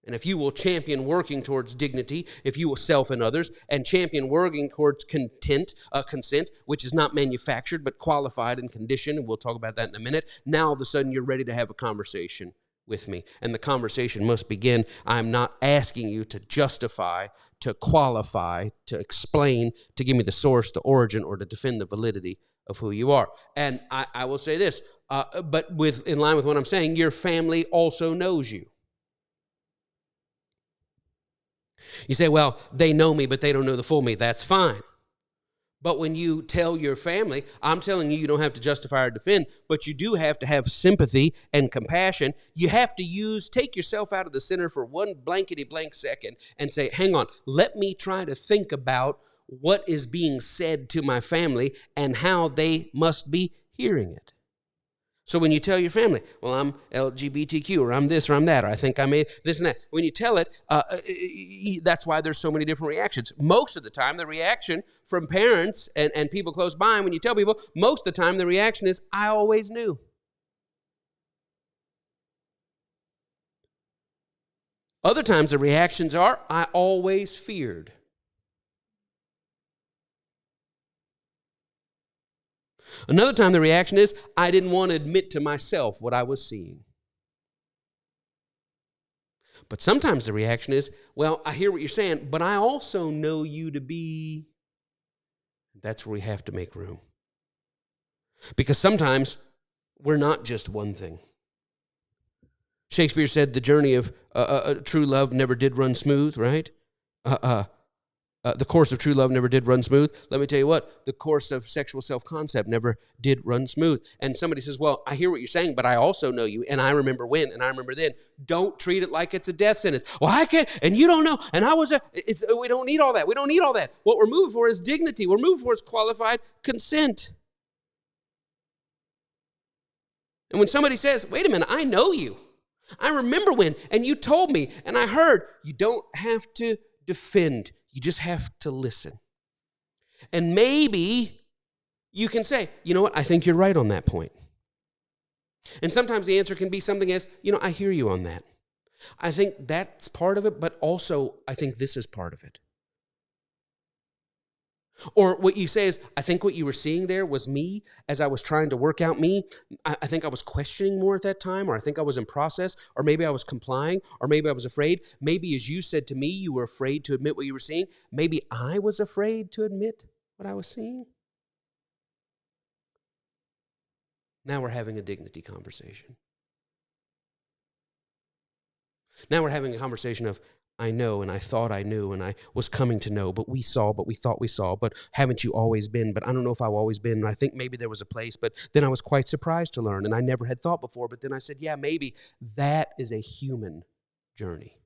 And if you will champion working towards dignity, if you will self and others, and champion working towards consent, which is not manufactured but qualified and conditioned, and we'll talk about that in a minute, now all of a sudden you're ready to have a conversation with me. And the conversation must begin. I'm not asking you to justify, to qualify, to explain, to give me the source, the origin, or to defend the validity of who you are. And I will say this, but in line with what I'm saying, your family also knows you. You say, well, they know me, but they don't know the full me. That's fine. But when you tell your family, I'm telling you, you don't have to justify or defend, but you do have to have sympathy and compassion. You have to take yourself out of the center for one blankety blank second and say, hang on, let me try to think about what is being said to my family and how they must be hearing it. So when you tell your family, well, I'm LGBTQ, or I'm this, or I'm that, or I think I made this and that, when you tell it, that's why there's so many different reactions. Most of the time, the reaction from parents and people close by, when you tell people, most of the time the reaction is, I always knew. Other times the reactions are, I always feared. Another time the reaction is, I didn't want to admit to myself what I was seeing. But sometimes the reaction is, well, I hear what you're saying, but I also know you to be. That's where we have to make room. Because sometimes we're not just one thing. Shakespeare said the journey of true love never did run smooth, right? The course of true love never did run smooth. Let me tell you what, the course of sexual self-concept never did run smooth. And somebody says, well, I hear what you're saying, but I also know you, and I remember when, and I remember then. Don't treat it like it's a death sentence. Well, I can't, and you don't know, and we don't need all that. We don't need all that. What we're moving for is dignity. We're moving for is qualified consent. And when somebody says, wait a minute, I know you. I remember when, and you told me, and I heard, you don't have to defend. You just have to listen. And maybe you can say, you know what, I think you're right on that point. And sometimes the answer can be something as, I hear you on that. I think that's part of it, but also I think this is part of it. Or what you say is, I think what you were seeing there was me as I was trying to work out me. I think I was questioning more at that time, or I think I was in process, or maybe I was complying, or maybe I was afraid. Maybe as you said to me, you were afraid to admit what you were seeing. Maybe I was afraid to admit what I was seeing. Now we're having a dignity conversation. Now we're having a conversation of, I know, and I thought I knew, and I was coming to know, but we saw, but we thought we saw, but haven't you always been? But I don't know if I've always been, and I think maybe there was a place, but then I was quite surprised to learn, and I never had thought before, but then I said, yeah, maybe that is a human journey.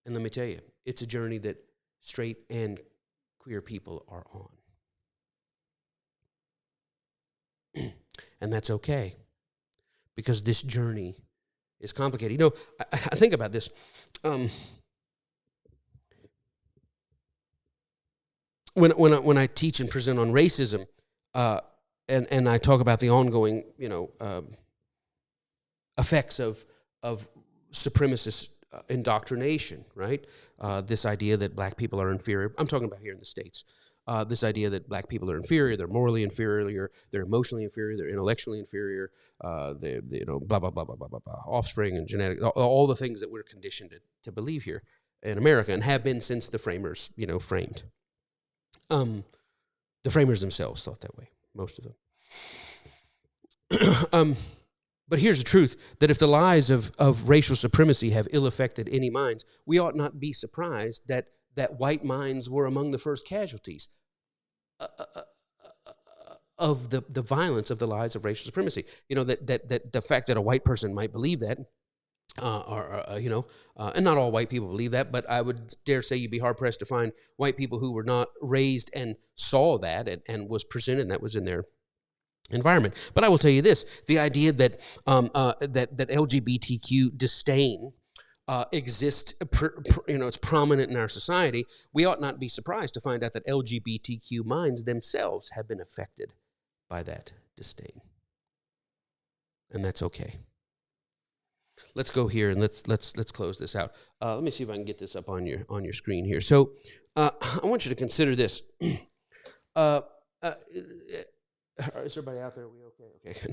And let me tell you, it's a journey that straight and queer people are on. And that's okay, because this journey is complicated. I think about this. When I teach and present on racism, and I talk about the ongoing, effects of supremacist indoctrination, right? This idea that black people are inferior. I'm talking about here in the States. This idea that black people are inferior, they're morally inferior, they're emotionally inferior, they're intellectually inferior, they blah, blah, blah, blah, blah, blah, blah, offspring and genetic, all the things that we're conditioned to believe here in America and have been since the framers, framed. The framers themselves thought that way, most of them. But here's the truth, that if the lies of racial supremacy have ill-affected any minds, we ought not be surprised that white minds were among the first casualties of the violence of the lies of racial supremacy. That the fact that a white person might believe that, and not all white people believe that, but I would dare say you'd be hard-pressed to find white people who were not raised and saw that and was presented, and that was in their environment. But I will tell you this, the idea that that LGBTQ disdain exists, it's prominent in our society, we ought not be surprised to find out that LGBTQ minds themselves have been affected by that disdain. And that's okay. Let's go here and let's close this out. Let me see if I can get this up on your screen here. So I want you to consider this. Is everybody out there? Are we okay? Okay.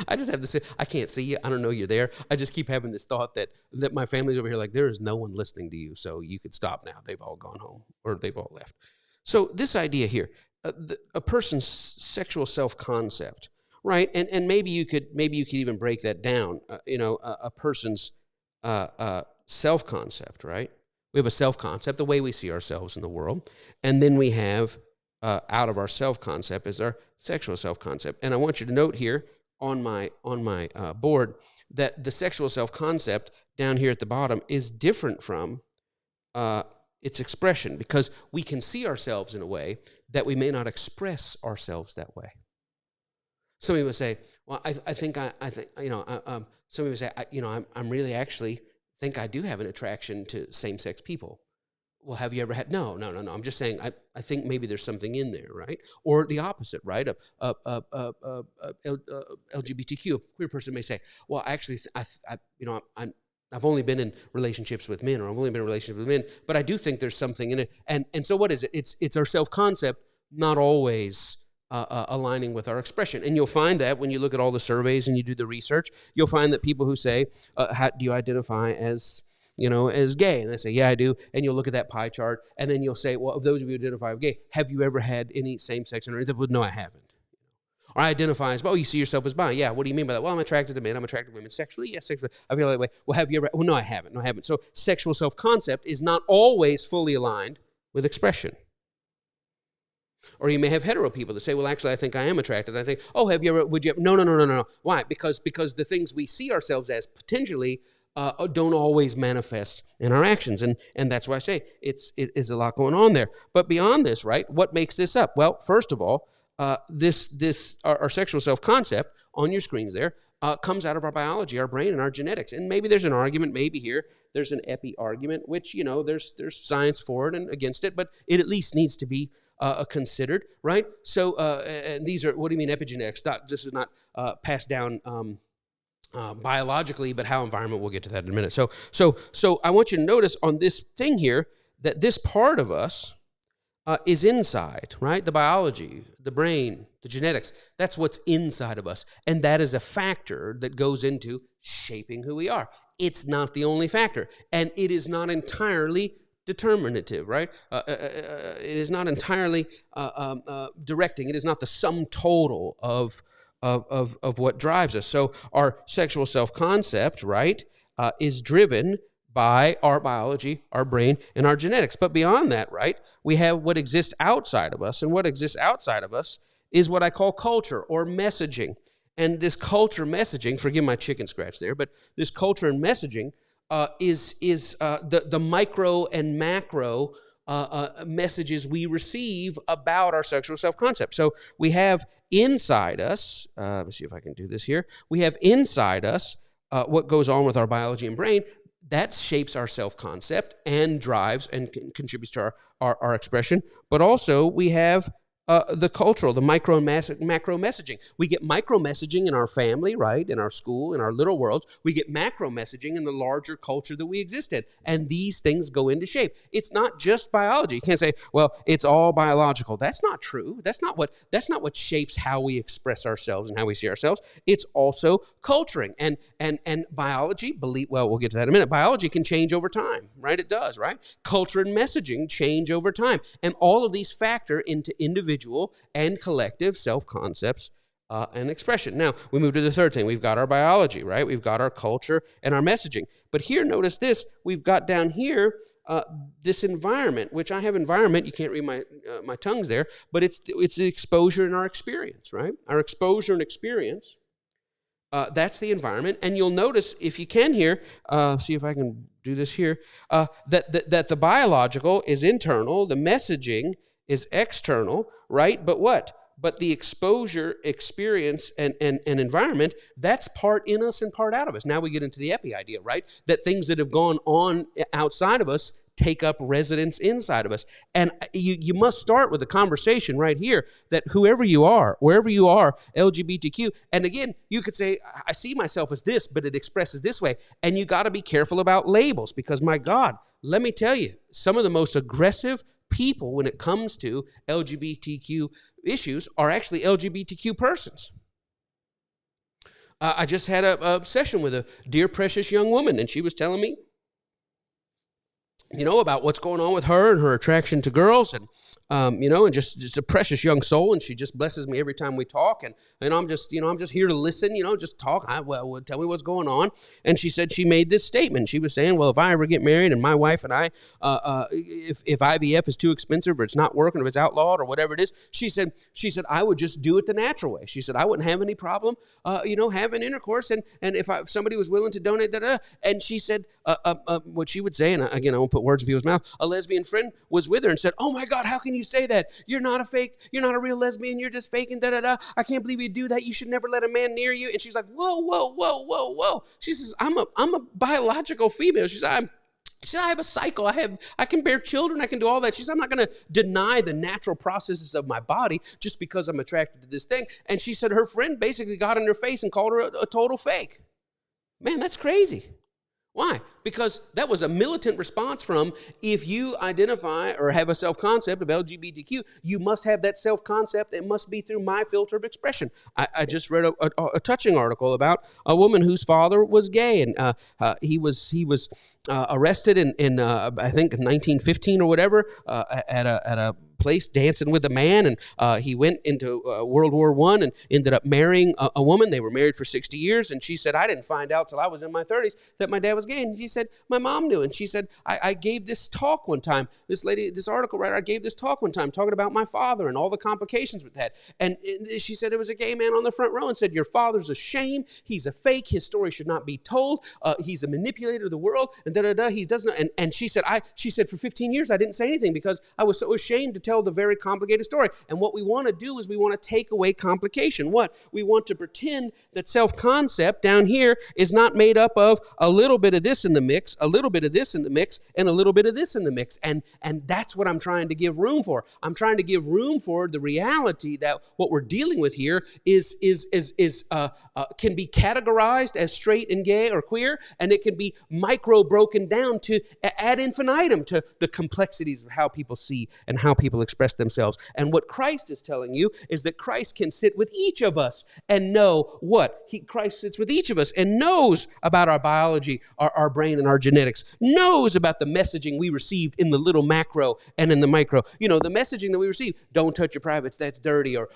I just have this. I can't see you. I don't know you're there. I just keep having this thought that my family's over here, like there is no one listening to you, so you could stop now. They've all gone home or they've all left. So this idea here, a person's sexual self-concept, right? And maybe you could even break that down. A person's self-concept, right? We have a self-concept, the way we see ourselves in the world, and then we have out of our self-concept is our sexual self-concept. And I want you to note here on my board that the sexual self-concept down here at the bottom is different from its expression, because we can see ourselves in a way that we may not express ourselves that way. Somebody would say, well, I think somebody would say, I'm really actually think I do have an attraction to same-sex people. Well, have you ever had? No. I'm just saying, I think maybe there's something in there, right? Or the opposite, right? LGBTQ, a queer person may say, well, actually, I've only been in relationships with men, or I've only been in relationships with men, but I do think there's something in it. And so what is it? It's our self-concept, not always aligning with our expression. And you'll find that when you look at all the surveys and you do the research, you'll find that people who say, how do you identify as gay? And they say, yeah, I do. And you'll look at that pie chart, and then you'll say, well, of those of you who identify as gay, have you ever had any same-sex interactions? Well, no, I haven't. Or I identify as, oh, you see yourself as bi. Yeah, what do you mean by that? Well, I'm attracted to men. I'm attracted to women. Sexually? Yes, sexually. I feel that way. Well, have you ever? Well, no, I haven't. No, I haven't. So sexual self-concept is not always fully aligned with expression. Or you may have hetero people that say, well, actually, I think I am attracted. I think, oh, have you ever, would you ever? No. Why? Because the things we see ourselves as potentially don't always manifest in our actions. And that's why I say it is a lot going on there. But beyond this, right, what makes this up? Well, first of all, our sexual self-concept on your screens there comes out of our biology, our brain, and our genetics. And maybe there's an argument, maybe here, there's an epi argument, which, there's science for it and against it, but it at least needs to be considered, right? So, and these are, what do you mean epigenetics? This is not passed down biologically, but how environment, we'll get to that in a minute. So I want you to notice on this thing here that this part of us is inside, right? The biology, the brain, the genetics, that's what's inside of us. And that is a factor that goes into shaping who we are. It's not the only factor. And it is not entirely determinative, right? It is not entirely directing. It is not the sum total of what drives us. So our sexual self-concept, right, is driven by our biology, our brain, and our genetics. But beyond that, right, we have what exists outside of us. And what exists outside of us is what I call culture or messaging. And this culture messaging, forgive my chicken scratch there, but this culture and messaging is the micro and macro messages we receive about our sexual self-concept. So we have inside us, let me see if I can do this here. We have inside us what goes on with our biology and brain. That shapes our self-concept and drives and contributes to our expression. But also we have the cultural, the micro and macro messaging. We get micro messaging in our family, right? In our school, in our little worlds. We get macro messaging in the larger culture that we exist in. And these things go into shape. It's not just biology. You can't say, well, it's all biological. That's not true. That's not what shapes how we express ourselves and how we see ourselves. It's also culturing. And biology, we'll get to that in a minute. Biology can change over time, right? It does, right? Culture and messaging change over time. And all of these factor into individual and collective self-concepts and expression. Now, we move to the third thing. We've got our biology, right? We've got our culture and our messaging. But here, notice this. We've got down here this environment, which I have environment. You can't read my tongues there, but it's the exposure and our experience, right? Our exposure and experience. That's the environment. And you'll notice, if you can here, see if I can do this here, that the biological is internal, the messaging is external, right? But what? But the exposure, experience, and environment, that's part in us and part out of us. Now we get into the epi idea, right? That things that have gone on outside of us take up residence inside of us. And you must start with a conversation right here that whoever you are, wherever you are, LGBTQ, and again, you could say, I see myself as this, but it expresses this way. And you got to be careful about labels because, my God, let me tell you, some of the most aggressive people when it comes to LGBTQ issues are actually LGBTQ persons. I just had a session with a dear, precious young woman, and she was telling me, about what's going on with her and her attraction to girls, and and just a precious young soul, and she just blesses me every time we talk, and I'm just here to listen, just talk. Tell me what's going on. And she said she made this statement. She was saying, well, if I ever get married and my wife and I, if IVF is too expensive or it's not working, or if it's outlawed or whatever it is, she said I would just do it the natural way. She said I wouldn't have any problem, having intercourse, and if somebody was willing to donate, and she said what she would say, and again, I won't put words in people's mouth. A lesbian friend was with her and said, "Oh my God, how can you say that? You're not a fake. You're not a real lesbian. You're just faking. I can't believe you do that. You should never let a man near you." And she's like, "Whoa." She says, "I'm a biological female." She said, I have a cycle. I can bear children. I can do all that. She said, I'm not going to deny the natural processes of my body just because I'm attracted to this thing. And she said her friend basically got in her face and called her a total fake. Man, that's crazy. Why? Because that was a militant response from, if you identify or have a self-concept of LGBTQ, you must have that self-concept. It must be through my filter of expression. I just read a touching article about a woman whose father was gay, and he was arrested in I think 1915 or whatever at a place dancing with a man, and he went into World War I and ended up marrying a woman. They were married for 60 years, and she said, I didn't find out till I was in my 30s that my dad was gay. And she said, my mom knew. And she said, I gave this talk one time. This lady, this article writer, I gave this talk one time talking about my father and all the complications with that. And she said, there was a gay man on the front row and said, your father's a shame. He's a fake. His story should not be told. He's a manipulator of the world, and da-da-da. He doesn't. And she said, for 15 years, I didn't say anything because I was so ashamed to tell the very complicated story. And what we want to do is we want to take away complication. What? We want to pretend that self-concept down here is not made up of a little bit of this in the mix, a little bit of this in the mix, and a little bit of this in the mix. And that's what I'm trying to give room for. I'm trying to give room for the reality that what we're dealing with here is can be categorized as straight and gay or queer, and it can be micro broken down to ad infinitum to the complexities of how people see and how people express themselves. And what Christ is telling you is that Christ can sit with each of us and know what? Christ sits with each of us and knows about our biology, our brain, and our genetics, knows about the messaging we received in the little macro and in the micro. You know, the messaging that we receive, don't touch your privates, that's dirty, or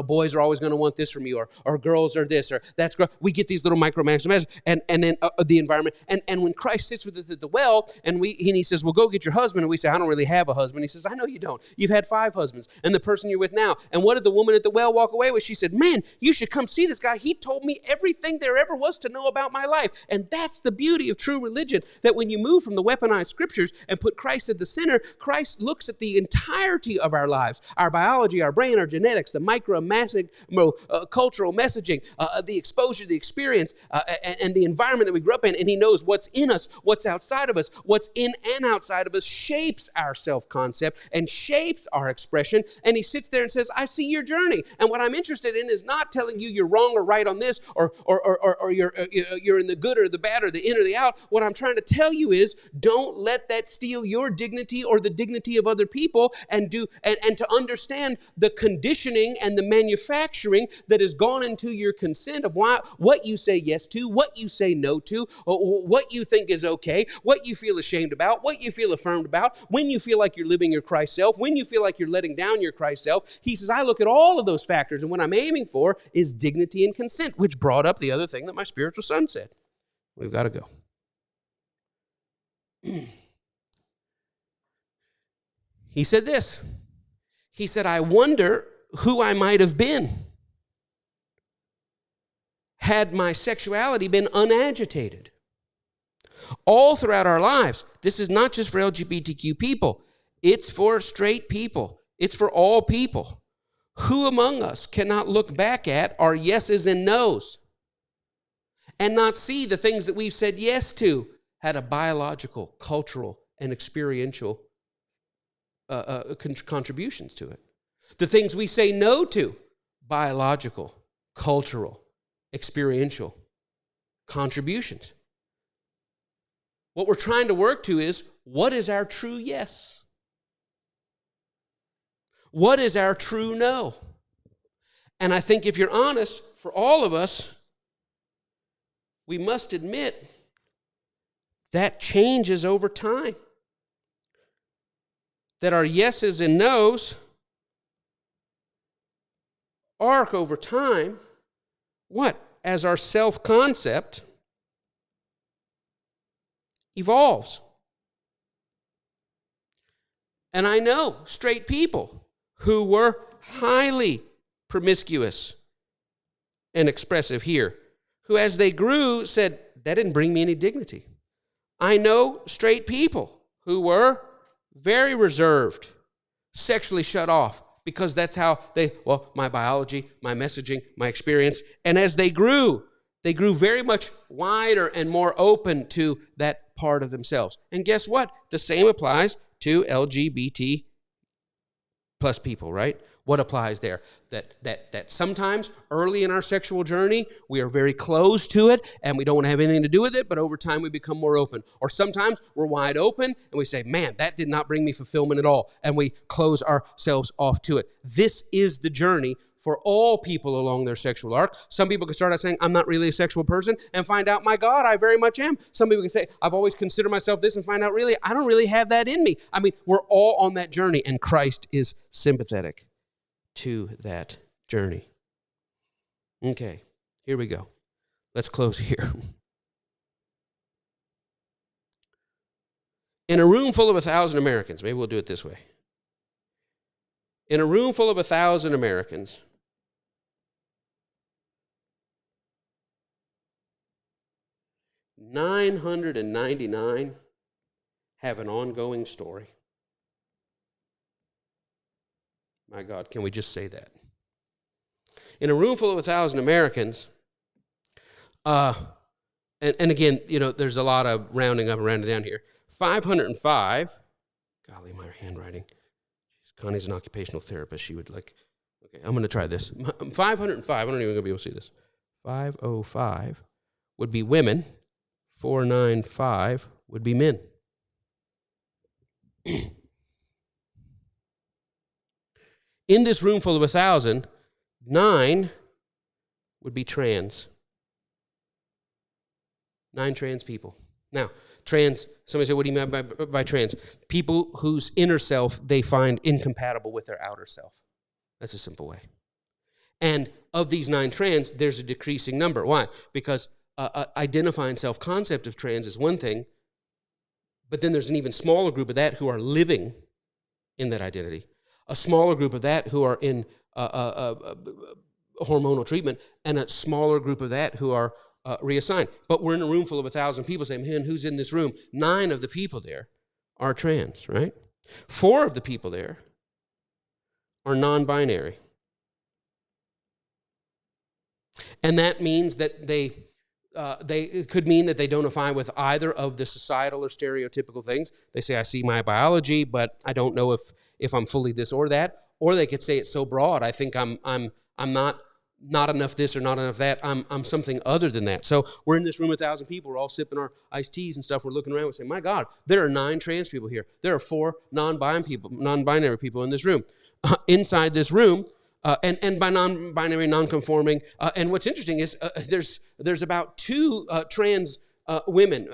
boys are always going to want this from you, or girls are this, or that's gross. We get these little micro messages, and then the environment. And when Christ sits with us at the well, and he says, well, go get your husband, and we say, I don't really have a husband. He says, I know you don't. You've had 5 husbands, and the person you're with now. And what did the woman at the well walk away with? She said, man, you should come see this guy. He told me everything there ever was to know about my life. And that's the beauty of true religion, that when you move from the weaponized scriptures and put Christ at the center, Christ looks at the entirety of our lives, our biology, our brain, our genetics, the cultural messaging, the exposure, the experience, and the environment that we grew up in. And he knows what's in us, what's outside of us, what's in and outside of us shapes our self-concept and shapes our expression. And he sits there and says, I see your journey. And what I'm interested in is not telling you you're wrong or right on this, or you're in the good or the bad or the in or the out. What I'm trying to tell you is don't let that steal your dignity or the dignity of other people, and to understand the conditioning and the manufacturing that has gone into your consent of what you say yes to, what you say no to, what you think is okay, what you feel ashamed about, what you feel affirmed about, when you feel like you're living your Christ self, when you feel like you're letting down your Christ self. He says, I look at all of those factors, and what I'm aiming for is dignity and consent, which brought up the other thing that my spiritual son said. We've got to go. He said this. He said, I wonder who I might have been had my sexuality been unagitated. All throughout our lives, this is not just for LGBTQ people. It's for straight people. It's for all people. Who among us cannot look back at our yeses and nos and not see the things that we've said yes to had a biological, cultural, and experiential contributions to it? The things we say no to, biological, cultural, experiential contributions. What we're trying to work to is, what is our true yes? What is our true no? And I think if you're honest, for all of us, we must admit that changes over time. That our yeses and nos arc over time. What? As our self-concept evolves. And I know straight people who were highly promiscuous and expressive here, who as they grew said, that didn't bring me any dignity. I know straight people who were very reserved, sexually shut off, because that's how my biology, my messaging, my experience. And as they grew very much wider and more open to that part of themselves. And guess what? The same applies to LGBT plus people, right? What applies there? That sometimes early in our sexual journey, we are very closed to it and we don't want to have anything to do with it, but over time we become more open. Or sometimes we're wide open and we say, man, that did not bring me fulfillment at all, and we close ourselves off to it. This is the journey for all people along their sexual arc. Some people can start out saying, I'm not really a sexual person, and find out, my God, I very much am. Some people can say, I've always considered myself this, and find out, really, I don't really have that in me. I mean, we're all on that journey, and Christ is sympathetic to that journey. Okay, here we go. Let's close here. In a room full of 1,000 Americans, maybe we'll do it this way. In a room full of 1,000 Americans, 999 have an ongoing story. My God, can we just say that? In a room full of 1,000 Americans, and again, there's a lot of rounding up and rounding down here. 505, golly, my handwriting. Connie's an occupational therapist. She would okay, I'm going to try this. 505, I'm not even going to be able to see this. 505 would be women. 495 would be men. In this room full of 1,000, 9 would be trans. 9 trans people. Now, trans, somebody say, what do you mean by trans? People whose inner self they find incompatible with their outer self. That's a simple way. And of these 9 trans, there's a decreasing number. Why? Because identifying self-concept of trans is one thing, but then there's an even smaller group of that who are living in that identity. A smaller group of that who are in hormonal treatment, and a smaller group of that who are reassigned. But we're in a room full of 1,000 people saying, man, who's in this room? 9 of the people there are trans, right? 4 of the people there are non-binary. And that means that it could mean that they don't identify with either of the societal or stereotypical things. They say, I see my biology, but I don't know if I'm fully this or that. Or they could say it's so broad, I think I'm not enough this or not enough that. I'm something other than that. So we're in this room with 1,000 people. We're all sipping our iced teas and stuff. We're looking around and saying, my God, there are 9 trans people here. There are 4 non-binary people in this room. Inside this room, and by non-binary, non-conforming. And what's interesting is there's about 2 trans women,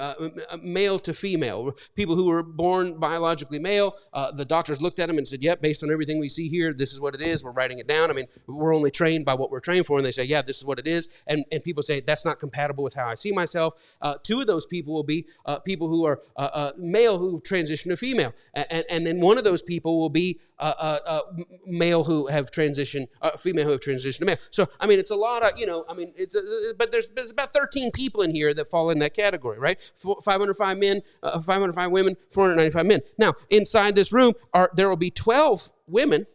male to female, people who were born biologically male. The doctors looked at them and said, yep, based on everything we see here, this is what it is. We're writing it down. I mean, we're only trained by what we're trained for. And they say, yeah, this is what it is. And people say, that's not compatible with how I see myself. 2 of those people will be people who are male who transition to female. And then one of those people will be male who have transitioned, female who have transitioned to male. So, I mean, it's a lot of, but there's about 13 people in here that fall in that category, right? 505 men, 505 women, 495 men. Now, inside this room, there will be 12 women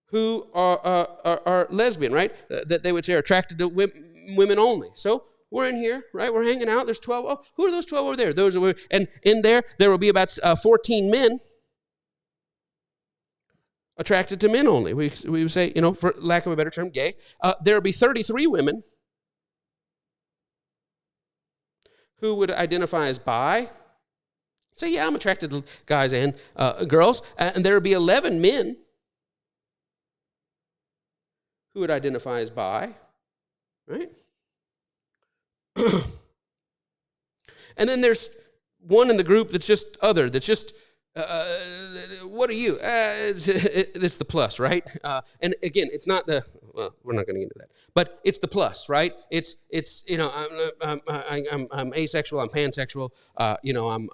who are lesbian, right? That they would say are attracted to women only. So we're in here, right? We're hanging out. There's 12. Oh, who are those 12 over there? Those are, and in there will be about 14 men attracted to men only. We would say, for lack of a better term, gay. There will be 33 women who would identify as bi. Say, yeah, I'm attracted to guys and girls. And there would be 11 men who would identify as bi, right? And then there's one in the group that's just other, that's just, what are you? It's the plus, right? And again, it's not the, well, we're not going to get into that, but it's the plus, right? It's I'm asexual, I'm pansexual, I'm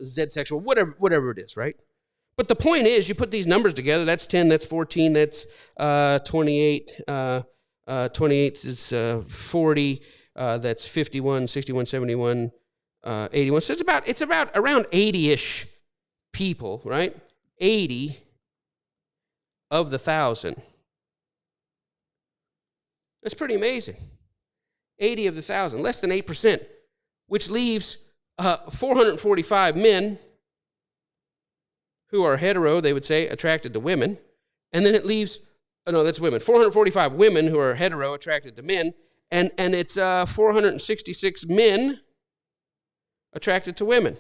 Z-sexual, whatever it is, right? But the point is, you put these numbers together, that's 10, that's 14, that's 28, 28 is 40, that's 51, 61, 71, 81. So it's about around 80-ish people, right? 80 of the 1,000. That's pretty amazing. 80 of the 1,000, less than 8%, which leaves 445 men who are hetero, they would say, attracted to women. And then it leaves, oh no, that's women. 445 women who are hetero attracted to men. And it's 466 men attracted to women.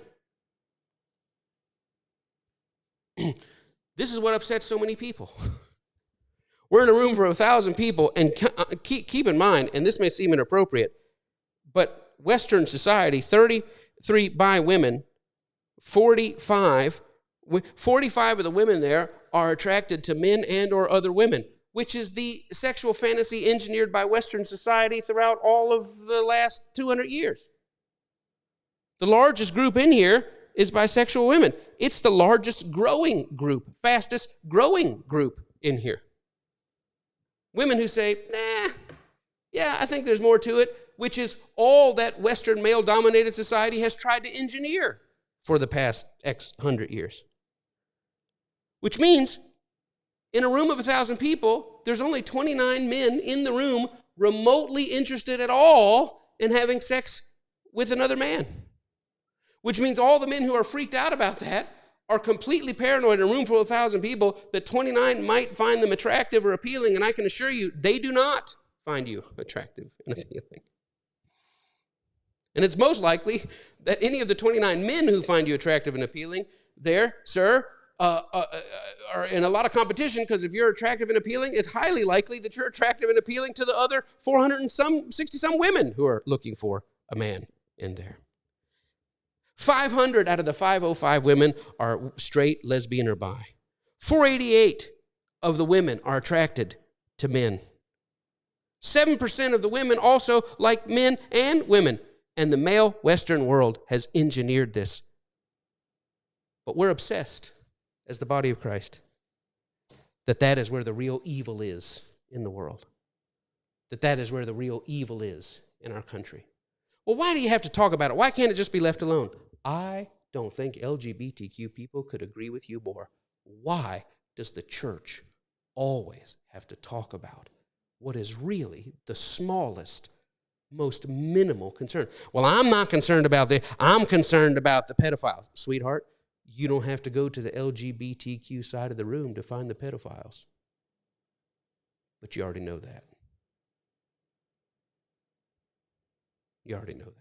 This is what upsets so many people. We're in a room for 1,000 people, and keep in mind, and this may seem inappropriate, but Western society, 33 by women, 45 of the women there are attracted to men and or other women, which is the sexual fantasy engineered by Western society throughout all of the last 200 years. The largest group in here is bisexual women. It's the largest growing group, fastest growing group in here. Women who say, I think there's more to it, which is all that Western male-dominated society has tried to engineer for the past X hundred years. Which means, in a room of 1,000 people, there's only 29 men in the room remotely interested at all in having sex with another man. Which means all the men who are freaked out about that are completely paranoid in a room full of 1,000 people that 29 might find them attractive or appealing, and I can assure you, they do not find you attractive and appealing. And it's most likely that any of the 29 men who find you attractive and appealing there, sir, are in a lot of competition, because if you're attractive and appealing, it's highly likely that you're attractive and appealing to the other 460-some women who are looking for a man in there. 500 out of the 505 women are straight, lesbian, or bi. 488 of the women are attracted to men. 7% of the women also like men and women. And the male Western world has engineered this. But we're obsessed, as the body of Christ, that is where the real evil is in the world. That is where the real evil is in our country. Well, why do you have to talk about it? Why can't it just be left alone? I don't think LGBTQ people could agree with you more. Why does the church always have to talk about what is really the smallest, most minimal concern? Well, I'm not concerned about this. I'm concerned about the pedophiles. Sweetheart, you don't have to go to the LGBTQ side of the room to find the pedophiles. But you already know that. You already know that.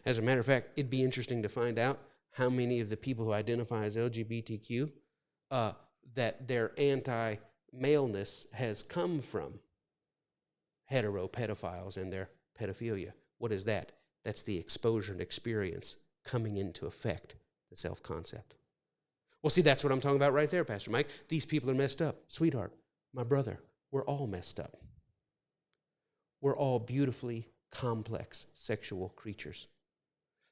As a matter of fact, it'd be interesting to find out how many of the people who identify as LGBTQ, that their anti-maleness has come from hetero pedophiles and their pedophilia. What is that? That's the exposure and experience coming into effect, the self-concept. Well, see, that's what I'm talking about right there, Pastor Mike. These people are messed up. Sweetheart, my brother, we're all messed up. We're all beautifully complex sexual creatures.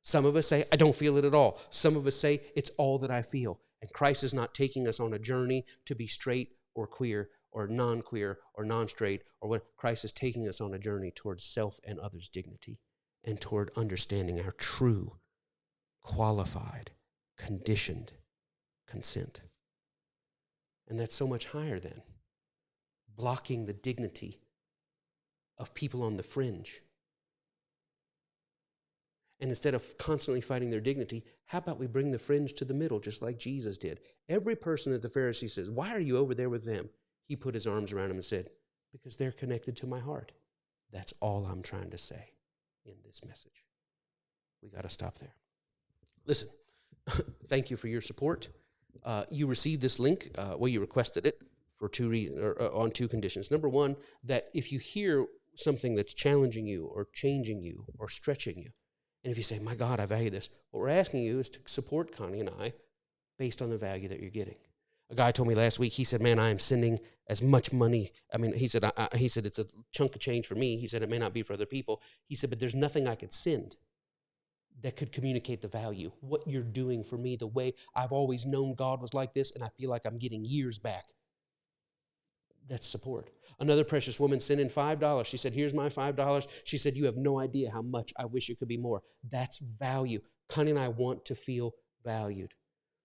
Some of us say, I don't feel it at all. Some of us say, it's all that I feel. And Christ is not taking us on a journey to be straight or queer or non-queer or non-straight, or what. Christ is taking us on a journey towards self and others' dignity and toward understanding our true, qualified, conditioned consent. And that's so much higher than blocking the dignity of people on the fringe. And instead of constantly fighting their dignity, how about we bring the fringe to the middle, just like Jesus did? Every person that the Pharisee says, why are you over there with them? He put his arms around him and said, because they're connected to my heart. That's all I'm trying to say in this message. We got to stop there. Listen, thank you for your support. You received this link, you requested it for two reasons, or on two conditions. Number one, that if you hear something that's challenging you or changing you or stretching you, and if you say, my God, I value this, what we're asking you is to support Connie and I based on the value that you're getting. A guy told me last week, he said, man, I am sending as much money. I mean, he said, it's a chunk of change for me. He said, it may not be for other people. He said, but there's nothing I could send that could communicate the value, what you're doing for me, the way I've always known God was like this, and I feel like I'm getting years back. That's support. Another precious woman sent in $5. She said, here's my $5. She said, you have no idea how much I wish it could be more. That's value. Connie and I want to feel valued.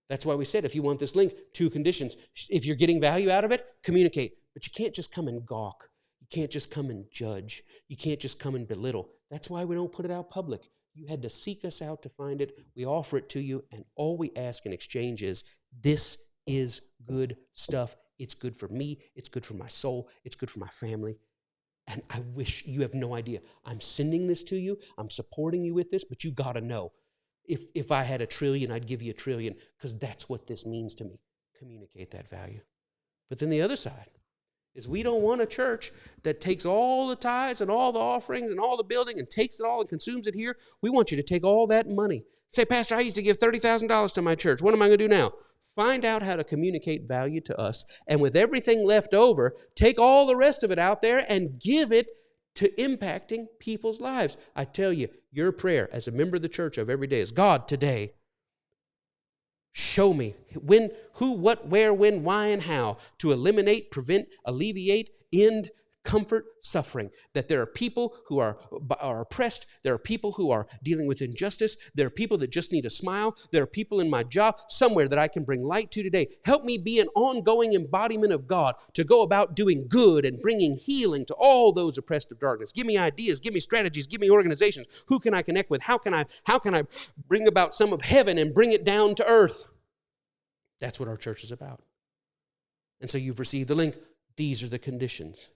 That's why we said, if you want this link, two conditions. If you're getting value out of it, communicate. But you can't just come and gawk. You can't just come and judge. You can't just come and belittle. That's why we don't put it out public. You had to seek us out to find it. We offer it to you, and all we ask in exchange is, this is good stuff. It's good for me. It's good for my soul. It's good for my family. And I wish, you have no idea. I'm sending this to you. I'm supporting you with this, but you got to know, if I had $1 trillion, I'd give you $1 trillion, because that's what this means to me. Communicate that value. But then the other side is, we don't want a church that takes all the tithes and all the offerings and all the building and takes it all and consumes it here. We want you to take all that money. Say, Pastor, I used to give $30,000 to my church. What am I going to do now? Find out how to communicate value to us, and with everything left over, take all the rest of it out there and give it to impacting people's lives. I tell you, your prayer as a member of the church of every day is, God, today, show me when, who, what, where, when, why, and how to eliminate, prevent, alleviate, end, comfort, suffering. That there are people who are oppressed. There are people who are dealing with injustice. There are people that just need a smile. There are people in my job somewhere that I can bring light to today. Help me be an ongoing embodiment of God to go about doing good and bringing healing to all those oppressed of darkness. Give me ideas. Give me strategies. Give me organizations. Who can I connect with? How can I bring about some of heaven and bring it down to earth? That's what our church is about. And so you've received the link. These are the conditions.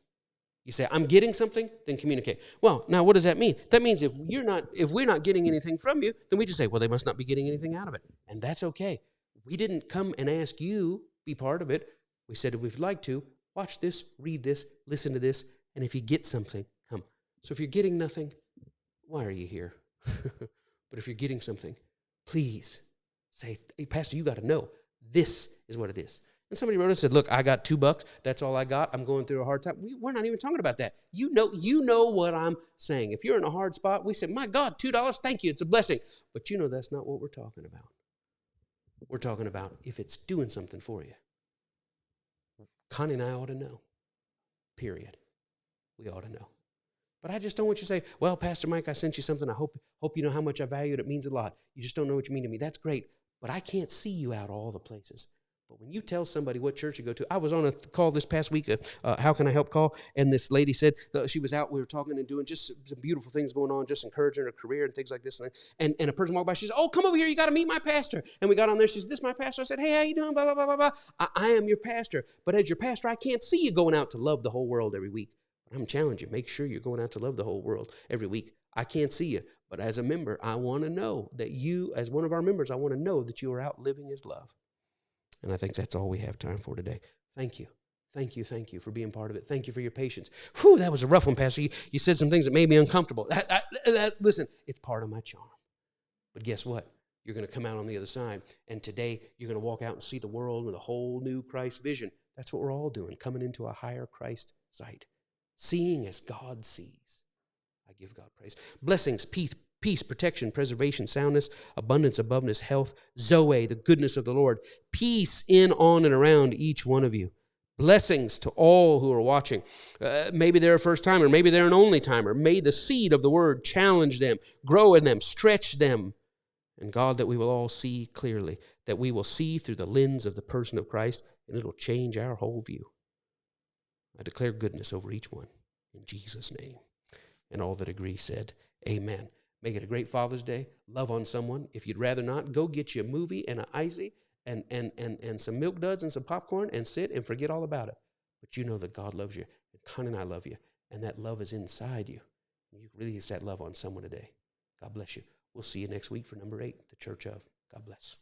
You say, I'm getting something, then communicate. Well, now what does that mean? That means if we're not getting anything from you, then we just say, well, they must not be getting anything out of it. And that's okay. We didn't come and ask you be part of it. We said, if we'd like to, watch this, read this, listen to this, and if you get something, come. So if you're getting nothing, why are you here? But if you're getting something, please say, hey, Pastor, you got to know this is what it is. And somebody wrote and said, look, I got $2. That's all I got. I'm going through a hard time. We're not even talking about that. You know what I'm saying. If you're in a hard spot, we say, my God, $2, thank you. It's a blessing. But you know that's not what we're talking about. We're talking about if it's doing something for you. Connie and I ought to know. Period. We ought to know. But I just don't want you to say, well, Pastor Mike, I sent you something. I hope you know how much I value it. It means a lot. You just don't know what you mean to me. That's great. But I can't see you out all the places. But when you tell somebody what church you go to, I was on a call this past week, How Can I Help call, and this lady said she was out, we were talking and doing just some beautiful things going on, just encouraging her career and things like this. And a person walked by, she said, oh, come over here, you got to meet my pastor. And we got on there, she said, this is my pastor. I said, hey, how you doing, blah, blah, blah, blah, blah. I am your pastor, but as your pastor, I can't see you going out to love the whole world every week. But I'm challenging you, make sure you're going out to love the whole world every week. I can't see you, but as a member, I want to know that you, as one of our members, I want to know that you are out living his love. And I think that's all we have time for today. Thank you. Thank you for being part of it. Thank you for your patience. Whew, that was a rough one, Pastor. You said some things that made me uncomfortable. Listen, it's part of my charm. But guess what? You're going to come out on the other side. And today, you're going to walk out and see the world with a whole new Christ vision. That's what we're all doing, coming into a higher Christ sight. Seeing as God sees. I give God praise. Blessings, peace, protection, preservation, soundness, abundance, aboveness, health, Zoe, the goodness of the Lord, peace in, on, and around each one of you. Blessings to all who are watching. Maybe they're a first timer, maybe they're an only timer. May the seed of the word challenge them, grow in them, stretch them. And God, that we will all see clearly, that we will see through the lens of the person of Christ, and it'll change our whole view. I declare goodness over each one in Jesus' name. And all that agree said, amen. Make it a great Father's Day. Love on someone. If you'd rather not, go get you a movie and an icy and some Milk Duds and some popcorn and sit and forget all about it. But you know that God loves you, and Connie and I love you, and that love is inside you. You release that love on someone today. God bless you. We'll see you next week for number 8, the Church of. God bless.